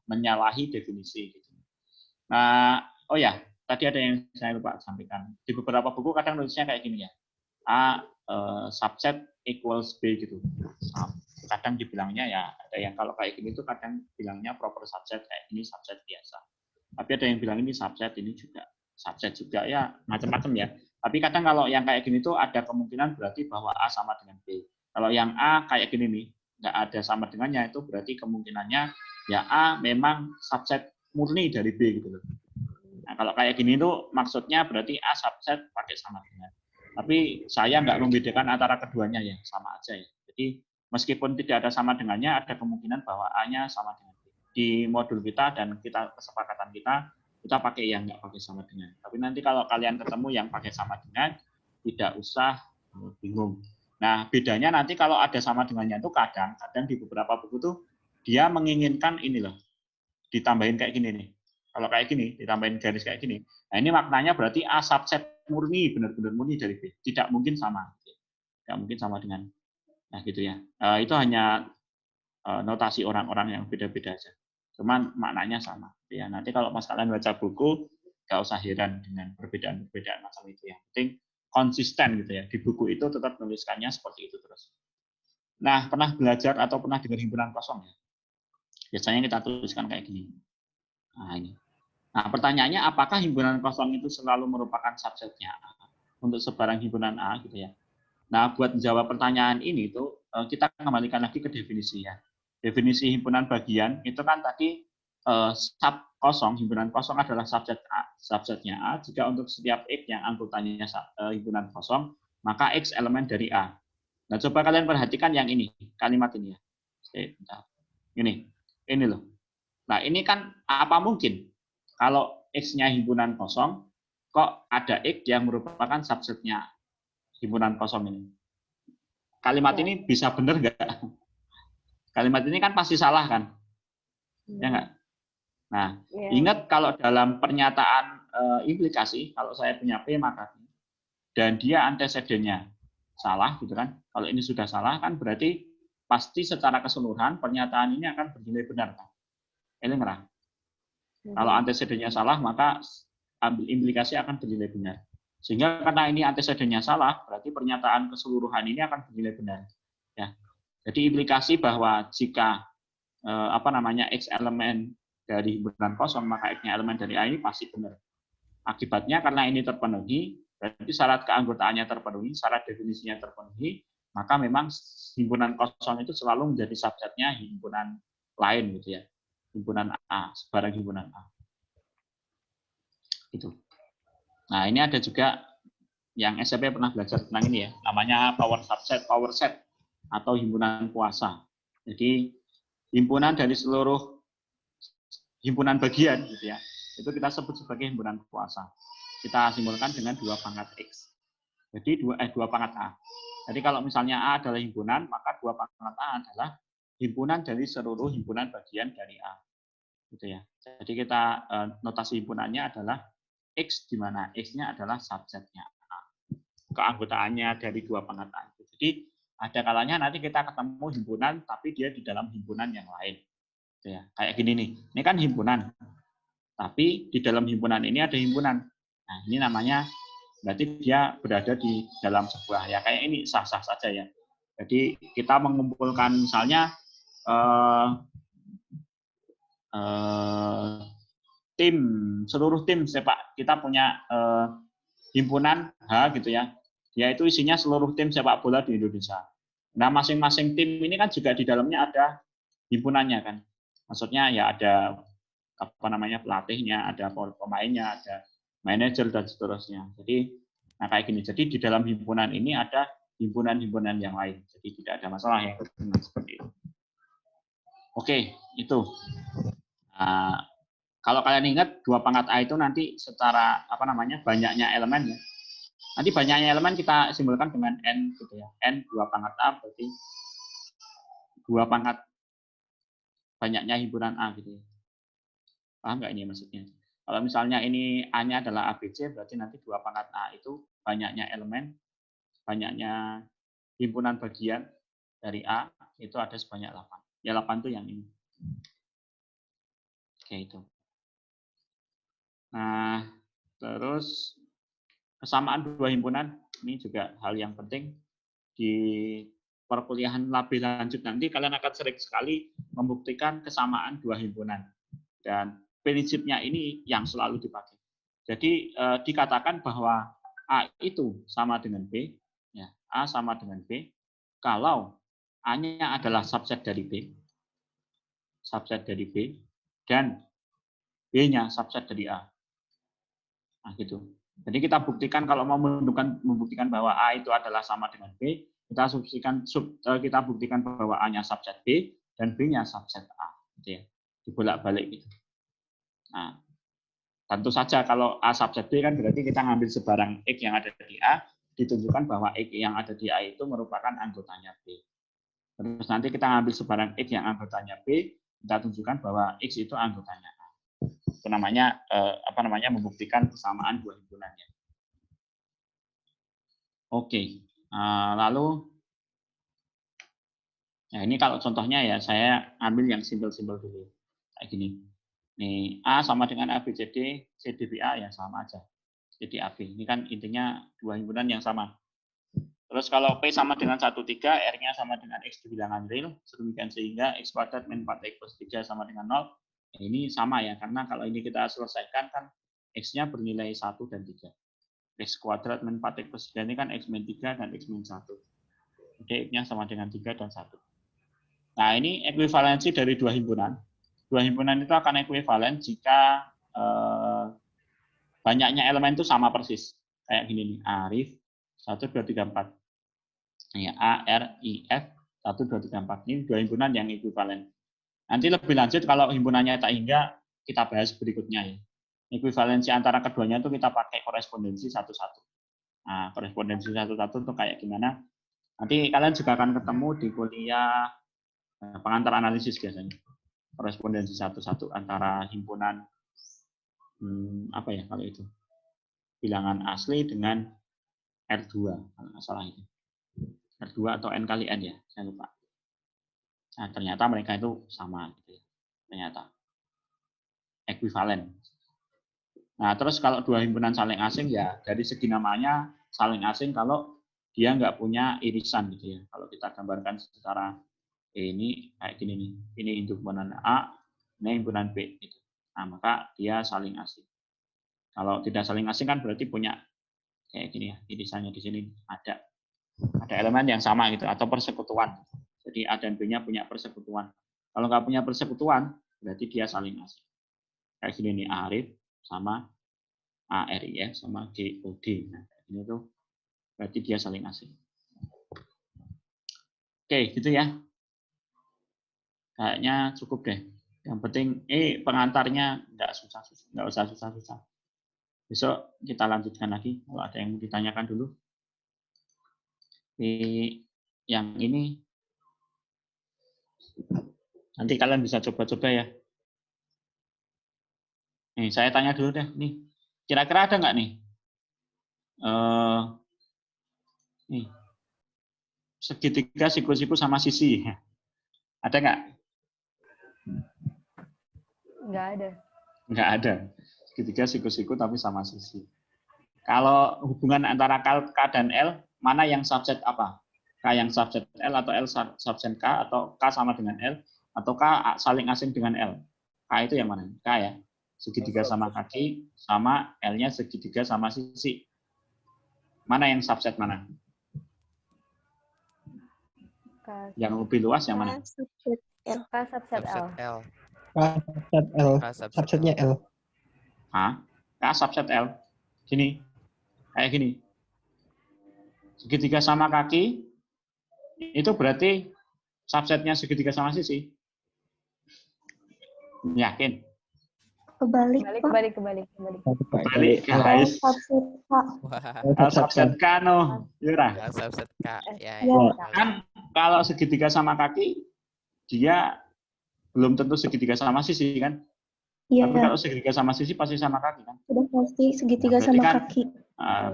menyalahi definisi gitu. Nah, oh ya, tadi ada yang saya lupa sampaikan. Di beberapa buku kadang nulisnya kayak gini ya. A subset equals B gitu. Nah, kadang dibilangnya ya ada yang kalau kayak gini tuh kadang bilangnya proper subset, kayak ini subset biasa. Tapi ada yang bilang ini subset, ini juga subset juga, ya macam-macam ya. Tapi kadang kalau yang kayak gini tuh ada kemungkinan berarti bahwa A sama dengan B. Kalau yang A kayak gini nih, nggak ada sama dengannya, itu berarti kemungkinannya ya A memang subset murni dari B gitu loh. Nah, kalau kayak gini tuh maksudnya berarti A subset pakai sama dengan. Tapi saya nggak membedakan antara keduanya ya, sama aja ya. Jadi meskipun tidak ada sama dengannya, ada kemungkinan bahwa A-nya sama dengan B. Di modul kita dan kesepakatan kita pakai yang nggak pakai sama dengan. Tapi nanti kalau kalian ketemu yang pakai sama dengan, tidak usah bingung. Nah, bedanya nanti kalau ada sama dengannya itu kadang di beberapa buku tuh dia menginginkan ini loh, ditambahin kayak gini nih. Kalau kayak gini, ditambahin garis kayak gini. Nah, ini maknanya berarti A subset murni, benar-benar murni dari B. Tidak mungkin sama. Tidak mungkin sama dengan. Nah, gitu ya. Itu hanya notasi orang-orang yang beda-beda aja. Cuman maknanya sama. Ya, nanti kalau mas kalian baca buku, nggak usah heran dengan perbedaan-perbedaan macam itu. Yang penting konsisten gitu ya. Di buku itu tetap menuliskannya seperti itu terus. Nah, pernah belajar atau pernah dengar himpunan kosong ya? Biasanya kita tuliskan kayak gini. Nah, ini. Nah, pertanyaannya apakah himpunan kosong itu selalu merupakan subsetnya A untuk sebarang himpunan A gitu ya. Nah, buat menjawab pertanyaan ini itu kita kembalikan lagi ke definisi ya. Definisi himpunan bagian itu kan tadi sub kosong, himpunan kosong adalah subsetnya A jika untuk setiap X yang anggotanya himpunan kosong, maka X elemen dari A. Nah, coba kalian perhatikan yang ini, kalimat ini ya. Ini loh. Nah, ini kan apa mungkin kalau X-nya himpunan kosong, kok ada X yang merupakan subsetnya himpunan kosong ini? Kalimat ini bisa benar nggak? Kalimat ini kan pasti salah kan? Ya nggak? Nah, ingat kalau dalam pernyataan implikasi, kalau saya punya P maka dan dia antecedennya salah, gitu kan? Kalau ini sudah salah kan berarti pasti secara keseluruhan pernyataan ini akan bernilai benar kan? Ini ngerah. Kalau antecedennya salah, maka implikasi akan bernilai benar. Sehingga karena ini antecedennya salah, berarti pernyataan keseluruhan ini akan bernilai benar. Ya. Jadi implikasi bahwa jika X elemen dari himpunan kosong, maka X-nya elemen dari A ini pasti benar. Akibatnya karena ini terpenuhi, berarti syarat keanggotaannya terpenuhi, syarat definisinya terpenuhi, maka memang himpunan kosong itu selalu menjadi subsetnya himpunan lain gitu ya. Himpunan A, sebarang himpunan A. Itu. Nah, ini ada juga yang SMP pernah belajar tentang ini ya, namanya power set atau himpunan kuasa. Jadi himpunan dari seluruh himpunan bagian gitu ya. Itu kita sebut sebagai himpunan kuasa. Kita simbolkan dengan 2 pangkat X. Jadi 2 pangkat A. Jadi kalau misalnya A adalah himpunan, maka 2 pangkat A adalah himpunan dari seluruh himpunan bagian dari A. Gitu ya. Jadi kita notasi himpunannya adalah X, di mana X-nya adalah subsetnya A. Keanggotaannya dari 2 pangkat A. Jadi ada kalanya nanti kita ketemu himpunan, tapi dia di dalam himpunan yang lain. Gitu ya. Kayak gini nih, ini kan himpunan. Tapi di dalam himpunan ini ada himpunan. Nah, ini namanya berarti dia berada di dalam sebuah, ya kayak ini sah-sah saja ya. Jadi kita mengumpulkan misalnya seluruh tim sepak, kita punya himpunan H gitu ya, yaitu isinya seluruh tim sepak bola di Indonesia. Nah, masing-masing tim ini kan juga di dalamnya ada himpunannya kan. Maksudnya ya ada pelatihnya, ada pemainnya, ada manajer dan seterusnya. Jadi nah kayak gini. Jadi di dalam himpunan ini ada himpunan-himpunan yang lain. Jadi tidak ada masalah yang seperti itu. Oke, itu. Nah, kalau kalian ingat 2 pangkat A itu nanti secara banyaknya elemen ya. Nanti banyaknya elemen kita simbolkan dengan N gitu ya. N 2 pangkat A berarti 2 pangkat banyaknya himpunan A gitu ya. Paham nggak ini maksudnya? Kalau misalnya ini A-nya adalah ABC, berarti nanti 2 pangkat A itu banyaknya elemen, banyaknya himpunan bagian dari A itu ada sebanyak 8. Ya 8 itu yang ini. Oke, itu. Nah, terus kesamaan 2 himpunan, ini juga hal yang penting. di perkuliahan lebih lanjut nanti kalian akan sering sekali membuktikan kesamaan dua himpunan. Dan prinsipnya ini yang selalu dipakai. Jadi dikatakan bahwa A itu sama dengan B, ya, A sama dengan B, kalau A-nya adalah subset dari B, dan B-nya subset dari A. Nah, gitu. Jadi kita buktikan kalau mau membuktikan bahwa A itu adalah sama dengan B, kita buktikan bahwa A-nya subset B dan B-nya subset A, gitu ya. Dibolak-balik gitu. Nah, tentu saja kalau A subset B kan berarti kita ngambil sebarang X yang ada di A, ditunjukkan bahwa X yang ada di A itu merupakan anggotanya B. Terus nanti kita ngambil sebarang X yang anggotanya B, kita tunjukkan bahwa X itu anggotanya A. Itu namanya membuktikan kesamaan dua himpunannya. Oke. Lalu ya ini kalau contohnya ya saya ambil yang simpel-simpel dulu. Kayak gini. Nih, A sama dengan ABCD, CDBA ya sama aja. Jadi AB. Ini kan intinya dua himpunan yang sama. Terus kalau P sama dengan 1, 3, R-nya sama dengan X di bilangan real, sedemikian sehingga X kuadrat min 4X plus 3 sama dengan 0. Ini sama ya, karena kalau ini kita selesaikan kan X-nya bernilai 1 dan 3. X kuadrat min 4X plus 3 ini kan X min 3 dan X min 1. Jadi X-nya sama dengan 3 dan 1. Nah, ini ekuivalensi dari dua himpunan. Dua himpunan itu akan ekuivalen jika banyaknya elemen itu sama persis. Kayak gini nih, Arif, 1, 2, 3, 4. Ini A, R, I, F, 1, 2, 3, 4. Ini dua himpunan yang ekuivalen. Nanti lebih lanjut kalau himpunannya tak hingga, kita bahas berikutnya ya. Ekuivalensi antara keduanya itu kita pakai korespondensi satu-satu. Nah, korespondensi satu-satu itu kayak gimana? Nanti kalian juga akan ketemu di kuliah pengantar analisis biasanya. Korespondensi satu-satu antara himpunan apa ya kalau itu? Bilangan asli dengan R2 kalau nggak salah itu. R2 atau N kali N ya, saya lupa. Nah, ternyata mereka itu sama gitu ya. Ternyata ekuivalen. Nah, terus kalau dua himpunan saling asing ya dari segi namanya saling asing kalau dia nggak punya irisan gitu ya. Kalau kita gambarkan secara ini kayak gini nih. Ini himpunan A, ini himpunan B gitu. Nah, maka dia saling asing. Kalau tidak saling asing kan berarti punya kayak gini ya, irisannya di sini ada elemen yang sama gitu atau persekutuan. Jadi A dan B-nya punya persekutuan. Kalau nggak punya persekutuan, berarti dia saling asing. Kayak gini nih, Arif sama ARIF sama GOD. Nah, ini tuh berarti dia saling asing. Oke, gitu ya. Kayaknya cukup deh. Yang penting pengantarnya nggak susah-susah, nggak usah susah-susah. Besok kita lanjutkan lagi. Kalau ada yang mau ditanyakan dulu. Yang ini nanti kalian bisa coba-coba ya. Nih, saya tanya dulu deh. Nih, kira-kira ada nggak nih? Nih, segitiga siku-siku sama sisi. Ada nggak? Nggak ada. Nggak ada. Segitiga siku-siku tapi sama sisi. Kalau hubungan antara K dan L, mana yang subset apa? K yang subset L atau L subset K atau K sama dengan L atau K saling asing dengan L? K itu yang mana? K ya. Segitiga sama kaki sama L-nya segitiga sama sisi. Mana yang subset mana? Yang lebih luas yang mana? Subset L. K subset L. L. Subset L. Subsetnya L. Hah? K subset L. Gini. Kayak gini. Segitiga sama kaki itu berarti subsetnya segitiga sama sisi. Yakin? Kebalik, Pak. Kebalik, guys. Subset K. Subset K no. Yura. Subset K. Ya. Kan kalau segitiga sama kaki dia belum tentu segitiga sama sisi kan? Iya. Tapi kalau segitiga sama sisi pasti sama kaki kan? Sudah pasti segitiga sama kan, kaki.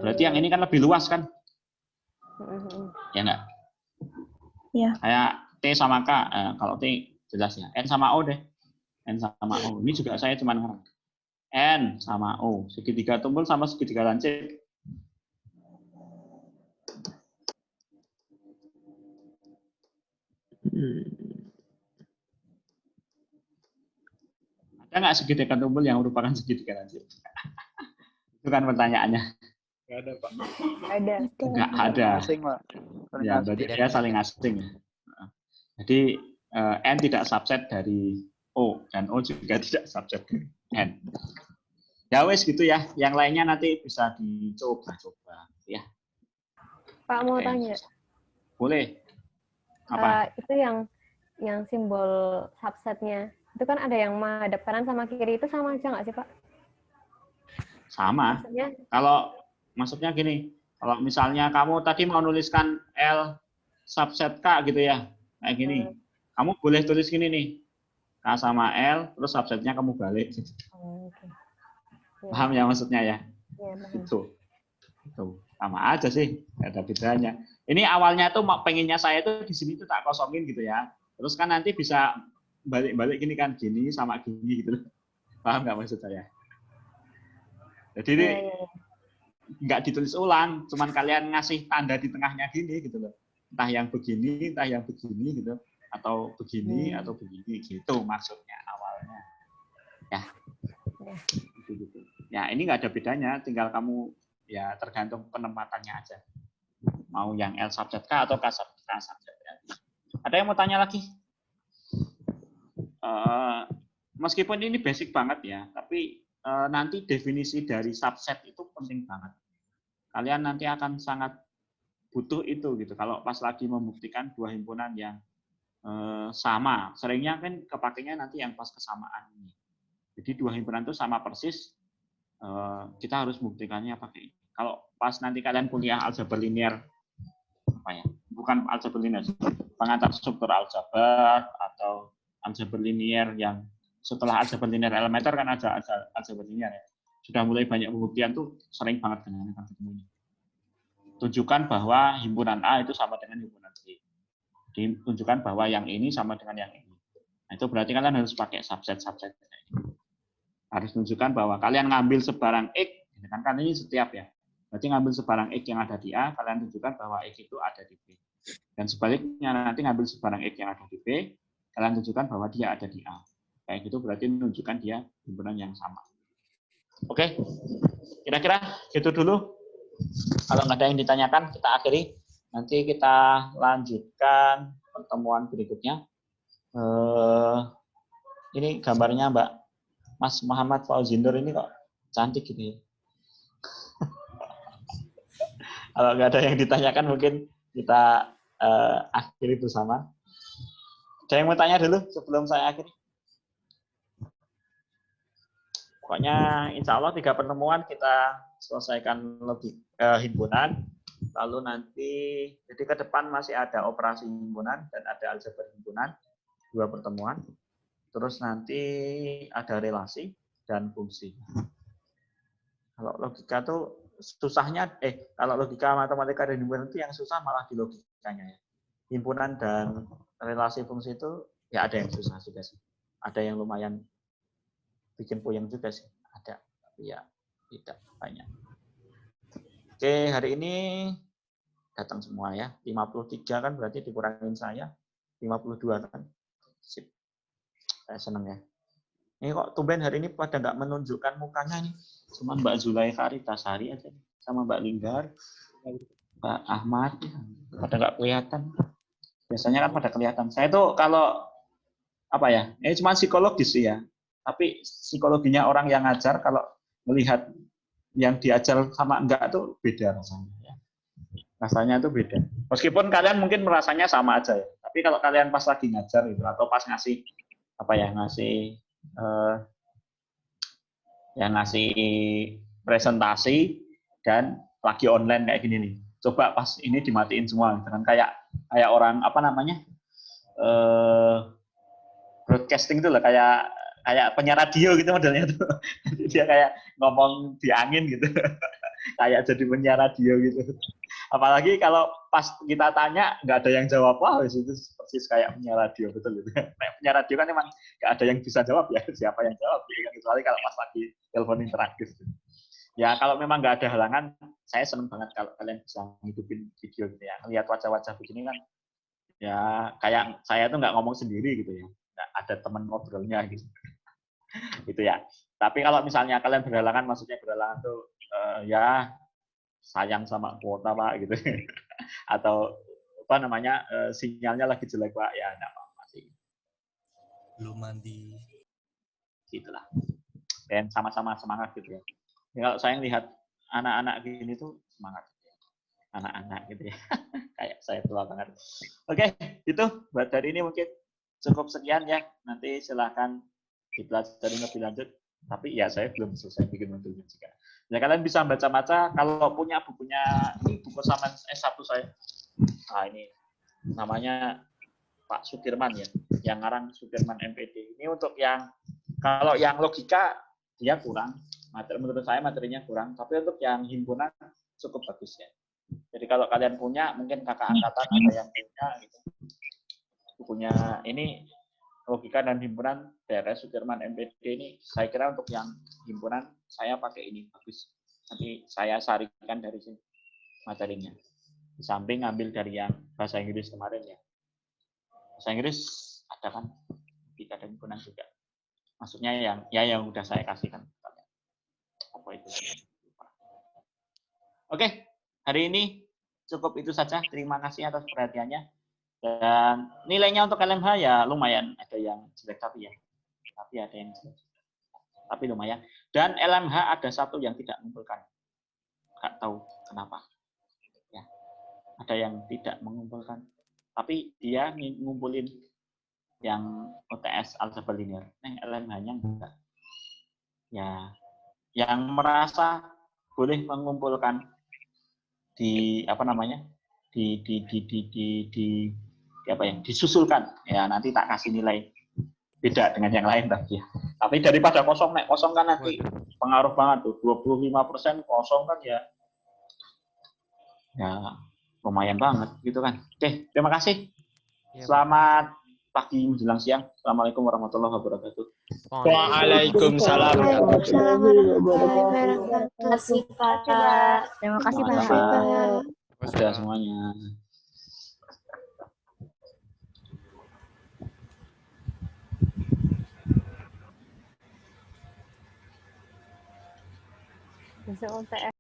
Berarti yang ini kan lebih luas kan? Ya enggak? Ya. Kayak T sama K, kalau T jelas ya. N sama O deh. N sama O. Ini juga saya cuma ngerang. N sama O. Segitiga tumpul sama segitiga lancip. Ada nggak segitiga tumpul yang merupakan segitiga lancip? Itu kan pertanyaannya. Nggak ada, Pak. Ada. Nggak ada. Asing, Pak. Saling Ya, asing. berarti dia saling asing. Jadi N tidak subset dari O dan O juga tidak subset dari N. Ya wes gitu ya. Yang lainnya nanti bisa dicoba-coba ya. Pak mau Oke. tanya. Boleh. Apa? Itu yang simbol subsetnya itu kan ada yang menghadap kanan sama kiri, itu sama aja nggak sih Pak? Sama. Maksudnya Kalau maksudnya gini, kalau misalnya kamu tadi mau nuliskan L subset K gitu ya, kayak gini. Kamu boleh tulis gini nih, K sama L, terus subsetnya kamu balik. oke. Paham ya maksudnya ya? Iya, paham. Itu sama aja sih, nggak ada bedanya. Ini awalnya tuh pengennya saya tuh di sini tuh tak kosongin gitu ya. Terus kan nanti bisa balik-balik gini kan, gini sama gini gitu. Paham nggak maksud saya? Jadi ini nggak ditulis ulang, cuman kalian ngasih tanda di tengahnya gini gitu loh. Entah yang begini, entah yang begini gitu, atau begini atau begini gitu maksudnya awalnya. Ya. Gitu. Ya ini nggak ada bedanya, tinggal kamu ya tergantung penempatannya aja. Mau yang L subset K atau K subset L. Ada yang mau tanya lagi? Meskipun ini basic banget ya, tapi nanti definisi dari subset itu penting banget. Kalian nanti akan sangat butuh itu gitu. Kalau pas lagi membuktikan dua himpunan yang sama, seringnya kan kepakainya nanti yang pas kesamaan ini. Jadi dua himpunan itu sama persis, kita harus membuktikannya pakai ini. Kalau pas nanti kalian kuliah aljabar linear, apa ya? Bukan aljabar linear, pengantar struktur aljabar atau aljabar linear yang setelah aljabar linear elementer kan ada aljabar linear ya. Sudah mulai banyak pembuktian tuh sering banget dengan ketemunya. Tunjukkan bahwa himpunan A itu sama dengan himpunan B. Ditunjukkan bahwa yang ini sama dengan yang ini. Nah, itu berarti kalian harus pakai subset-subset. Harus tunjukkan bahwa kalian ngambil sebarang X, kan ini setiap ya. Berarti ngambil sebarang X yang ada di A, kalian tunjukkan bahwa X itu ada di B. Dan sebaliknya nanti ngambil sebarang X yang ada di B, kalian tunjukkan bahwa dia ada di A. Kayak gitu berarti menunjukkan dia himpunan yang sama. Oke, kira-kira gitu dulu. Kalau nggak ada yang ditanyakan, kita akhiri. Nanti kita lanjutkan pertemuan berikutnya. Ini gambarnya Mbak Mas Muhammad Fauzindur ini kok cantik gitu ya. Kalau nggak ada yang ditanyakan, mungkin kita akhiri bersama. Ada yang mau tanya dulu sebelum saya akhiri? Pokoknya insya Allah 3 pertemuan kita selesaikan lebih himpunan. Lalu nanti, jadi ke depan masih ada operasi himpunan dan ada aljabar himpunan, 2 pertemuan. Terus nanti ada relasi dan fungsi. Kalau logika tuh susahnya, kalau logika matematika dan himpunan itu yang susah malah di logikanya ya. Himpunan dan relasi fungsi itu ya ada yang susah juga sih. Ada yang lumayan bikin puyeng juga sih. Ada, tapi ya tidak banyak. Oke, hari ini datang semua ya. 53 kan berarti dikurangin saya. 52 kan. Sip. Saya senang ya. Ini kok tumben hari ini pada nggak menunjukkan mukanya nih. Cuma Mbak Zulaikha Ritasari aja. Sama Mbak Linggar. Mbak Ahmad. Pada nggak kelihatan. Biasanya kan pada kelihatan. Saya tuh kalau apa ya, ini cuma psikologis sih ya. Tapi psikologinya orang yang ngajar kalau melihat yang diajar sama enggak tuh beda rasanya. Ya. Rasanya tuh beda. Meskipun kalian mungkin merasanya sama aja ya. Tapi kalau kalian pas lagi ngajar gitu atau pas ngasih apa ya, ngasih presentasi dan lagi online kayak gini nih. Coba pas ini dimatiin semua gitu kan, kayak orang apa namanya? Broadcasting itu loh, kayak penyiar radio gitu modelnya tuh. Dia kayak ngomong di angin gitu. Kayak jadi penyiar radio gitu. Apalagi kalau pas kita tanya nggak ada yang jawab, wah itu persis kayak penyiar radio, betul gitu. Penyiar radio kan emang nggak ada yang bisa jawab ya, siapa yang jawab gitu kan, kecuali kalau pas lagi telepon interaktif. Ya kalau memang nggak ada halangan, saya seneng banget kalau kalian bisa ngidupin video gitu ya. Lihat wajah-wajah begini kan Ya kayak saya tuh nggak ngomong sendiri gitu ya, nggak ada teman ngobrolnya gitu. Gitu ya. Tapi kalau misalnya kalian berhalangan, maksudnya berhalangan tuh ya sayang sama kuota Pak gitu. Atau apa namanya sinyalnya lagi jelek Pak, ya enggak apa-apa sih. Belum mandi. Gitulah. Dan sama-sama semangat gitu ya. Ya kalau saya lihat anak-anak gini tuh semangat. Anak-anak gitu ya. Kayak saya tua banget. Oke, itu buat hari ini mungkin cukup sekian ya. Nanti silahkan dipelajari lebih lanjut. Tapi ya saya belum selesai bikin modulnya juga. Ya kalian bisa baca-baca. Kalau punya bukunya, ini buku saman S1 saya. Nah ini namanya Pak Sudirman ya. Yang ngarang Sudirman MPD. Ini untuk yang, kalau yang logika dia kurang. Menurut saya materinya kurang. Tapi untuk yang himpunan cukup bagus ya. Jadi kalau kalian punya, mungkin kakak angkatan ada yang punya gitu. Bukunya ini logika dan himpunan daerah Sudirman MPD ini, saya kira untuk yang himpunan saya pakai ini bagus. Nanti saya sarikan dari sini materinya. Di samping ngambil dari yang bahasa Inggris kemarin ya. Bahasa Inggris ada kan? Logika dan himpunan juga. Maksudnya yang udah saya kasihkan. Apa itu? Oke. Hari ini cukup itu saja. Terima kasih atas perhatiannya. Dan nilainya untuk LMH ya lumayan. Ada yang jelek tapi ya. Tapi ada yang jelek. Tapi lumayan. Dan LMH ada satu yang tidak mengumpulkan. Nggak tahu kenapa. Ya. Ada yang tidak mengumpulkan. Tapi dia ngumpulin yang UTS aljabar linear. LMH-nya enggak. Ya. Yang merasa boleh mengumpulkan di apa namanya disusulkan ya, nanti tak kasih nilai beda dengan yang lain tadi ya. Tapi daripada kosong kan nanti pengaruh banget tuh 25% kosong kan ya lumayan banget gitu kan. Oke, terima kasih. Selamat pagi menjelang siang. Assalamualaikum warahmatullahi wabarakatuh. Waalaikumsalam. Terima kasih Pak. Terima kasih Pak. Sudah semuanya. Besok UTS